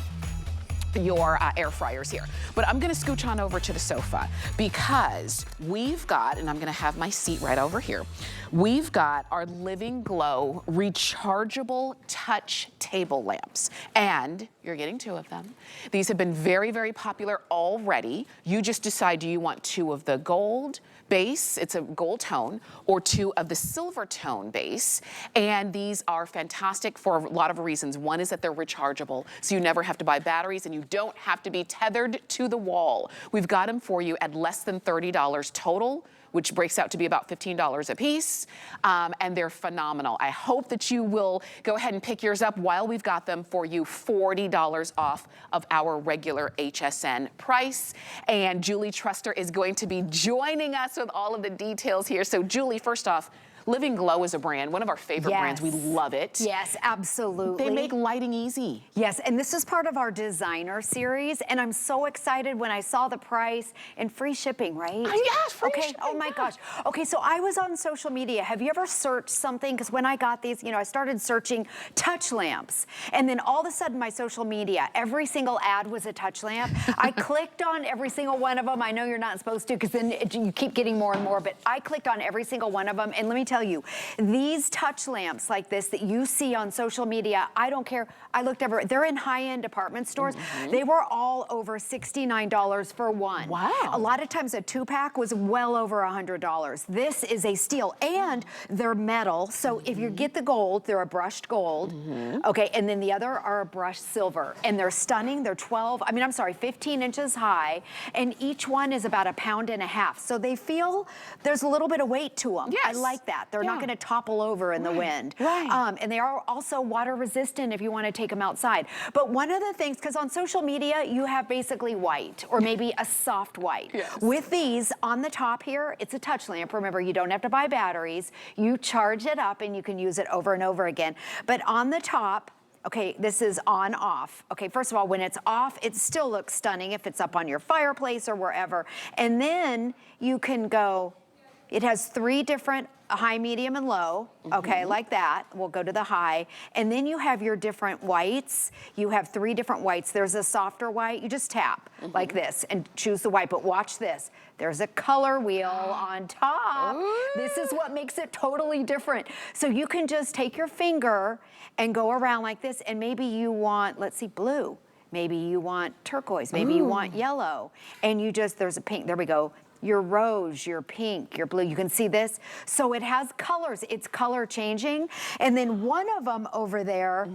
your air fryers here. But I'm gonna scooch on over to the sofa because we've got, and I'm gonna have my seat right over here, we've got our Living Glow rechargeable touch table lamps. And you're getting 2 of them. These have been very, very popular already. You just decide, do you want 2 of the gold base, it's a gold tone, or 2 of the silver tone base. And these are fantastic for a lot of reasons. One is that they're rechargeable, so you never have to buy batteries and you don't have to be tethered to the wall. We've got them for you at less than $30 total, which breaks out to be about $15 a piece, and they're phenomenal. I hope that you will go ahead and pick yours up while we've got them for you, $40 off of our regular HSN price. And Julie Truster is going to be joining us with all of the details here. So Julie, first off, Living Glow is a brand, one of our favorite brands. We love it. Yes, absolutely. They make lighting easy. Yes, and this is part of our designer series, and I'm so excited when I saw the price and free shipping, right? Yes, free shipping. Oh my gosh. Okay, so I was on social media. Have you ever searched something? Because when I got these, I started searching touch lamps, and then all of a sudden my social media, every single ad was a touch lamp. I clicked on every single one of them. I know you're not supposed to because then you keep getting more and more, but I clicked on every single one of them, and let me tell you, these touch lamps like this that you see on social media, I don't care. I looked everywhere. They're in high-end department stores. They were all over $69 for one. Wow. A lot of times a 2-pack was well over $100. This is a steal, and they're metal. So if you get the gold, they're a brushed gold. Okay, and then the other are a brushed silver, and they're stunning. They're 15 inches high, and each one is about 1.5 pounds. So they feel there's a little bit of weight to them. Yes. I like that. They're not going to topple over in the wind. And they are also water resistant if you want to take them outside. But one of the things, because on social media, you have basically white or maybe a soft white. With these on the top here, it's a touch lamp. Remember, you don't have to buy batteries. You charge it up and you can use it over and over again. But on the top, okay, this is on off. Okay, first of all, when it's off, it still looks stunning if it's up on your fireplace or wherever. And then you can go, it has 3 different high, medium, and low, okay, like that. We'll go to the high. And then you have your different whites. You have 3 different whites. There's a softer white. You just tap like this and choose the white, but watch this. There's a color wheel on top. This is what makes it totally different. So you can just take your finger and go around like this, and maybe you want, let's see, blue. Maybe you want turquoise, maybe you want yellow. And you just, there's a pink, there we go. Your rose, your pink, your blue, you can see this. So it has colors, it's color changing. And then one of them over there,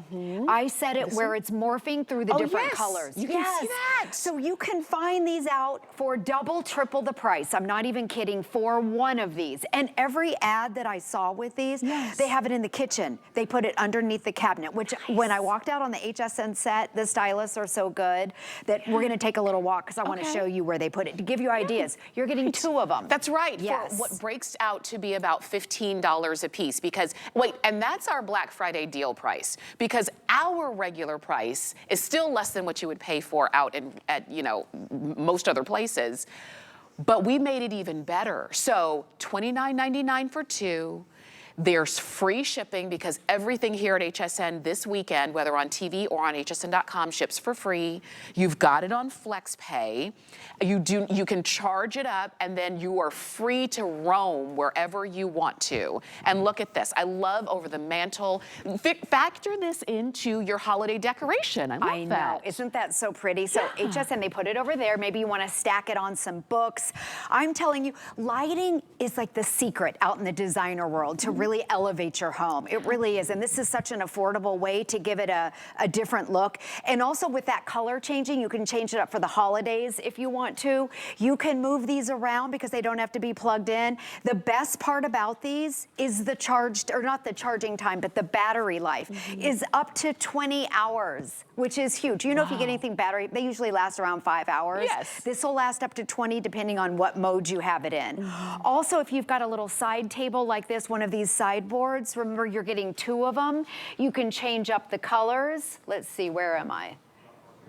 I set it where it's morphing through the different colors. You can see that. So you can find these out for double, triple the price. I'm not even kidding, for one of these. And every ad that I saw with these, they have it in the kitchen. They put it underneath the cabinet, which when I walked out on the HSN set, the stylists are so good that we're gonna take a little walk because I wanna show you where they put it. To give you ideas, you're getting 2 of them. That's right, Yes. for what breaks out to be about $15 a piece because, wait, and that's our Black Friday deal price because our regular price is still less than what you would pay for out at, you know, most other places, but we made it even better. So $29.99 for 2. There's free shipping because everything here at HSN this weekend, whether on TV or on hsn.com, ships for free. You've got it on FlexPay. You can charge it up and then you are free to roam wherever you want to. And look at this. I love over the mantle. Factor this into your holiday decoration. I love that. Know. Isn't that so pretty? So HSN, they put it over there. Maybe you want to stack it on some books. I'm telling you, lighting is like the secret out in the designer world to really elevate your home. It really is. And this is such an affordable way to give it a different look. And also with that color changing, you can change it up for the holidays if you want to. You can move these around because they don't have to be plugged in. The best part about these is the charged, or not the charging time, but the battery life is up to 20 hours, which is huge. You know, if you get anything battery, they usually last around 5 hours. Yes. This will last up to 20 depending on what mode you have it in. Also, if you've got a little side table like this, one of these sideboards, remember you're getting 2 of them. You can change up the colors. Let's see, where am I?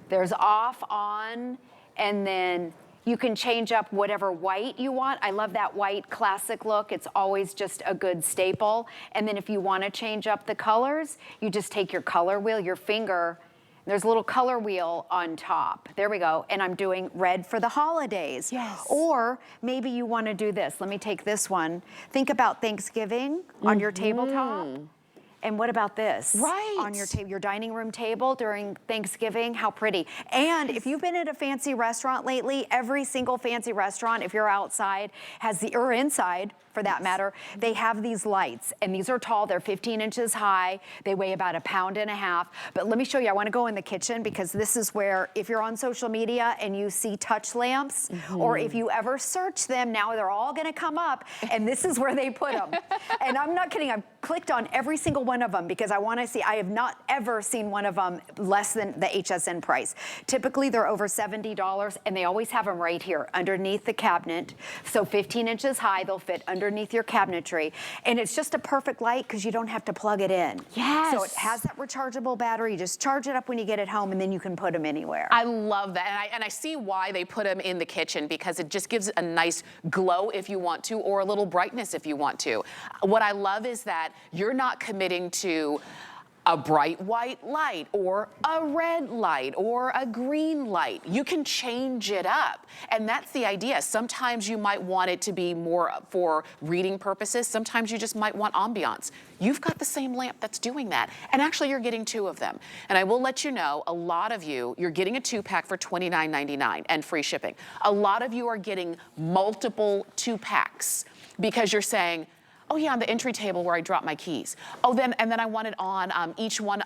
There's off, on, and then you can change up whatever white you want. I love that white classic look. It's always just a good staple. And then if you want to change up the colors, you just take your color wheel, your finger, there's a little color wheel on top. There we go. And I'm doing red for the holidays. Yes. Or maybe you want to do this. Let me take this one. Think about Thanksgiving on your tabletop. And what about this? Right. On your dining room table during Thanksgiving, how pretty. And if you've been at a fancy restaurant lately, every single fancy restaurant, if you're outside, or inside, for that matter, they have these lights, and these are tall. They're 15 inches high. They weigh about 1.5 pounds. But let me show you. I want to go in the kitchen because this is where, if you're on social media and you see touch lamps, or if you ever search them, now they're all going to come up, and this is where they put them. And I'm not kidding. I've clicked on every single one of them because I want to see. I have not ever seen one of them less than the HSN price. Typically, they're over $70, and they always have them right here underneath the cabinet. So 15 inches high, they'll fit underneath your cabinetry. And it's just a perfect light because you don't have to plug it in. Yes. So it has that rechargeable battery. You just charge it up when you get it home, and then you can put them anywhere. I love that, and I see why they put them in the kitchen because it just gives a nice glow if you want to, or a little brightness if you want to. What I love is that you're not committing to a bright white light or a red light or a green light. You can change it up. And that's the idea. Sometimes you might want it to be more for reading purposes. Sometimes you just might want ambiance. You've got the same lamp that's doing that. And actually you're getting 2 of them. And I will let you know, a lot of you're getting a 2-pack for $29.99 and free shipping. A lot of you are getting multiple 2-packs because you're saying, oh yeah, on the entry table where I drop my keys. And then I want it on each one,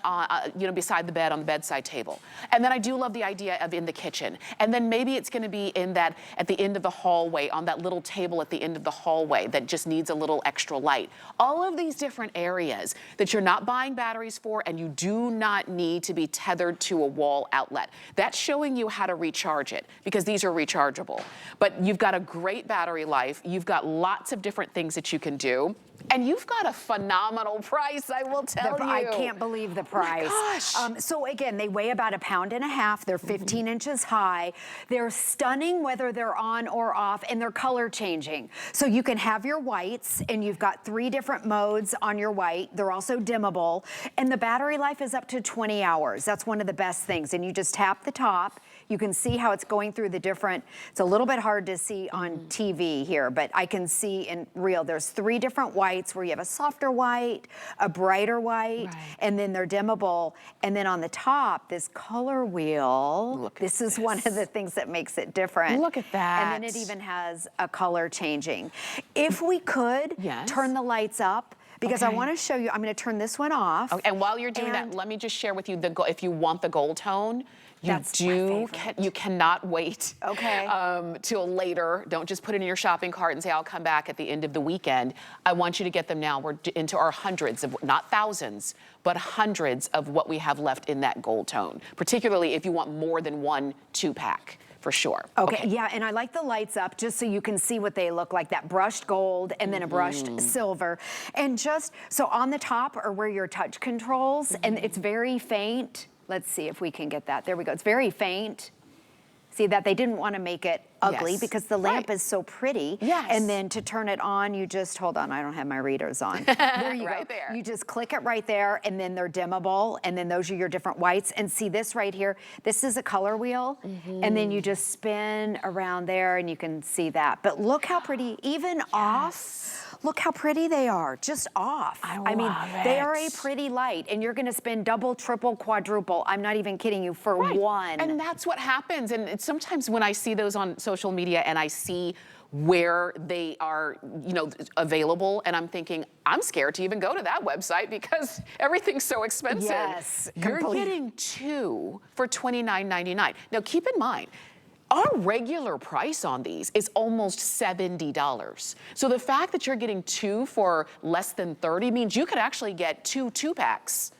beside the bed on the bedside table. And then I do love the idea of in the kitchen. And then maybe it's gonna be in that, at the end of the hallway, on that little table at the end of the hallway that just needs a little extra light. All of these different areas that you're not buying batteries for, and you do not need to be tethered to a wall outlet. That's showing you how to recharge it because these are rechargeable. But you've got a great battery life. You've got lots of different things that you can do. And you've got a phenomenal price, I will tell you. I can't believe the price. Oh my gosh. So again, they weigh about 1.5 pounds. They're 15 inches high. They're stunning whether they're on or off, and they're color changing. So you can have your whites, and you've got 3 different modes on your white. They're also dimmable. And the battery life is up to 20 hours. That's one of the best things. And you just tap the top. You can see how it's going through the different, it's a little bit hard to see on TV here, but I can see in real, there's 3 different whites where you have a softer white, a brighter white, and then they're dimmable. And then on the top, this color wheel, this is one of the things that makes it different. Look at that. And then it even has a color changing. If we could turn the lights up, because I want to show you, I'm going to turn this one off. Okay, and while you're doing that, let me just share with you if you want the gold tone, you cannot wait till later. Don't just put it in your shopping cart and say, I'll come back at the end of the weekend. I want you to get them now. We're into our hundreds of, not thousands, but hundreds of what we have left in that gold tone, particularly if you want more than 1 2-pack. For sure. Okay, yeah, and I like the lights up just so you can see what they look like, that brushed gold and then a brushed silver. And just, so on the top are where your touch controls, and it's very faint. Let's see if we can get that. There we go, it's very faint. See that they didn't want to make it ugly because the lamp is so pretty. And then to turn it on, you just, hold on, I don't have my readers on. There you go. There. You just click it right there, and then they're dimmable, and then those are your different whites. And see this right here, this is a color wheel, and then you just spin around there and you can see that. But look how pretty, even off, look how pretty they are, just off. I mean, they are a pretty light, and you're gonna spend double, triple, quadruple, I'm not even kidding you, for one. And that's what happens. And sometimes when I see those on social media and I see where they are, you know, available, and I'm thinking, I'm scared to even go to that website because everything's so expensive. You're getting 2 for $29.99. Now keep in mind, our regular price on these is almost $70. So the fact that you're getting 2 for less than $30 means you could actually get 2 2-packs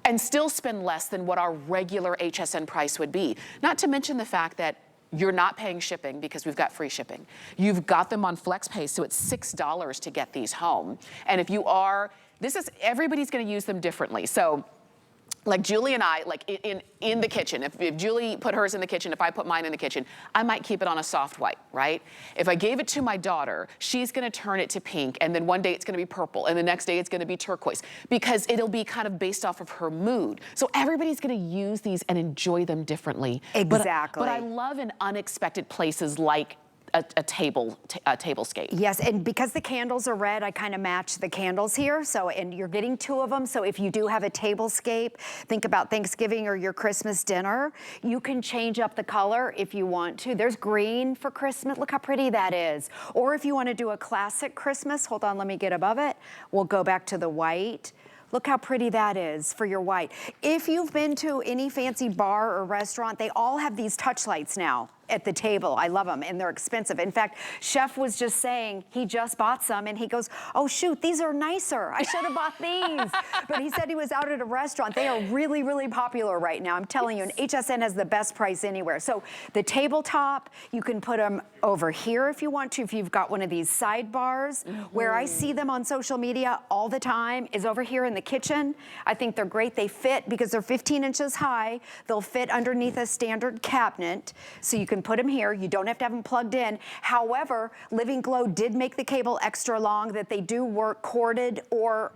and still spend less than what our regular HSN price would be. Not to mention the fact that you're not paying shipping because we've got free shipping. You've got them on FlexPay, so it's $6 to get these home. And if you are, everybody's gonna use them differently. So, like Julie and I, like in the kitchen, if Julie put hers in the kitchen, if I put mine in the kitchen, I might keep it on a soft white, right? If I gave it to my daughter, she's gonna turn it to pink, and then one day it's gonna be purple, and the next day it's gonna be turquoise, because it'll be kind of based off of her mood. So everybody's gonna use these and enjoy them differently. Exactly. But I love in unexpected places like a tablescape. Yes, and because the candles are red, I kind of match the candles here. So, and you're getting 2 of them. So if you do have a tablescape, think about Thanksgiving or your Christmas dinner, you can change up the color if you want to. There's green for Christmas. Look how pretty that is. Or if you want to do a classic Christmas, hold on, let me get above it. We'll go back to the white. Look how pretty that is for your white. If you've been to any fancy bar or restaurant, they all have these touch lights now at the table. I love them, and they're expensive. In fact, Chef was just saying he just bought some, and he goes, oh shoot, these are nicer. I should have bought these. But he said he was out at a restaurant. They are really, really popular right now. I'm telling you, and HSN has the best price anywhere. So the tabletop, you can put them over here if you want to, if you've got one of these sidebars. Where I see them on social media all the time is over here in the kitchen. I think they're great. They fit because they're 15 inches high. They'll fit underneath a standard cabinet. So you can put them here. You don't have to have them plugged in. However, Living Glow did make the cable extra long that they do work corded or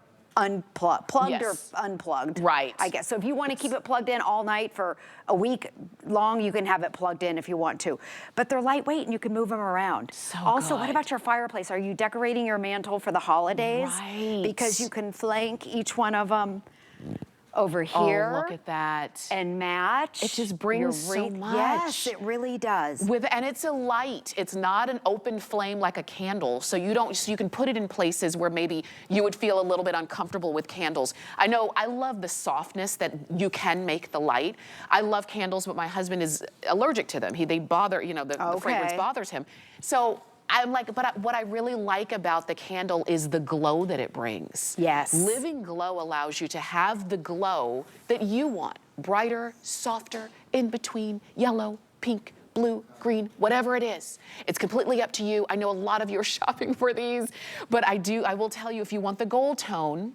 plugged or unplugged. Right. I guess. So if you want to keep it plugged in all night for a week long, you can have it plugged in if you want to. But they're lightweight and you can move them around. Also, what about your fireplace? Are you decorating your mantle for the holidays? Right. Because you can flank each one of them over here. Oh, look at that. And match. It just brings so much. Yes, it really does. And it's a light. It's not an open flame like a candle. So you can put it in places where maybe you would feel a little bit uncomfortable with candles. I know I love the softness that you can make the light. I love candles, but my husband is allergic to them. They bother, you know, the fragrance bothers him. So I'm like, but what I really like about the candle is the glow that it brings. Yes. Living Glow allows you to have the glow that you want. Brighter, softer, in between, yellow, pink, blue, green, whatever it is. It's completely up to you. I know a lot of you are shopping for these, but I will tell you, if you want the gold tone,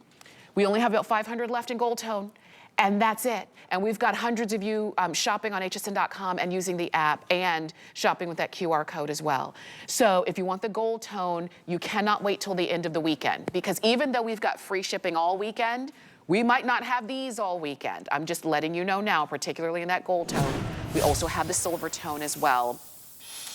we only have about 500 left in gold tone. And that's it. And we've got hundreds of you shopping on hsn.com and using the app and shopping with that QR code as well. So if you want the gold tone, you cannot wait till the end of the weekend, because even though we've got free shipping all weekend, we might not have these all weekend. I'm just letting you know now, particularly in that gold tone. We also have the silver tone as well.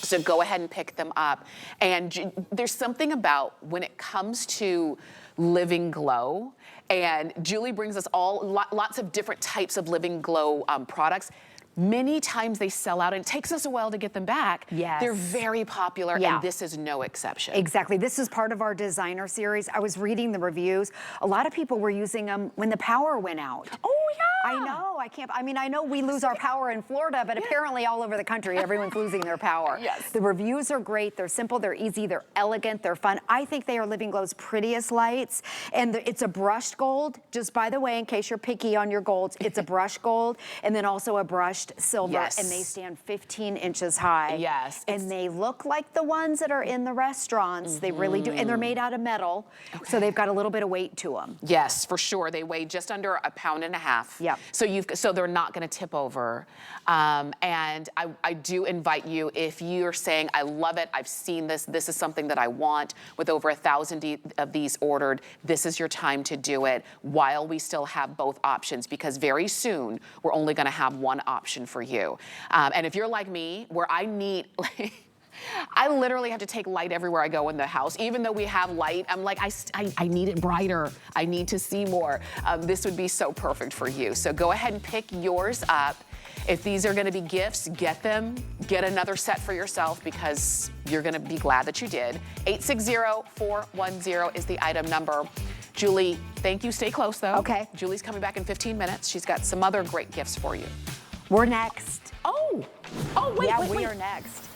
So go ahead and pick them up. And there's something about when it comes to Living Glow, and Julie brings us all lots of different types of Living Glow products. Many times they sell out and it takes us a while to get them back. Yes. They're very popular and this is no exception. Exactly. This is part of our designer series. I was reading the reviews. A lot of people were using them when the power went out. Oh, yeah. I know. I know we lose our power in Florida, but apparently all over the country, everyone's losing their power. Yes. The reviews are great. They're simple, they're easy, they're elegant, they're fun. I think they are Living Glow's prettiest lights. And it's a brushed gold. Just by the way, in case you're picky on your golds, it's a brushed gold and then also a brushed silver. Yes. And they stand 15 inches high. Yes. And they look like the ones that are in the restaurants. They really do. And they're made out of metal. Okay. So they've got a little bit of weight to them. Yes, for sure. They weigh just under 1.5 pounds. Yep. So they're not going to tip over. And I do invite you, if you're saying, I love it, I've seen this is something that I want, with over 1,000 of these ordered, this is your time to do it while we still have both options, because very soon we're only going to have one option for you. And if you're like me, where I need, I literally have to take light everywhere I go in the house. Even though we have light, I'm like, I need it brighter. I need to see more. This would be so perfect for you. So go ahead and pick yours up. If these are gonna be gifts, get them. Get another set for yourself because you're gonna be glad that you did. 860-410 is the item number. Julie, thank you. Stay close though. Okay. Julie's coming back in 15 minutes. She's got some other great gifts for you. We're next. Oh, wait, yeah, wait. we are next.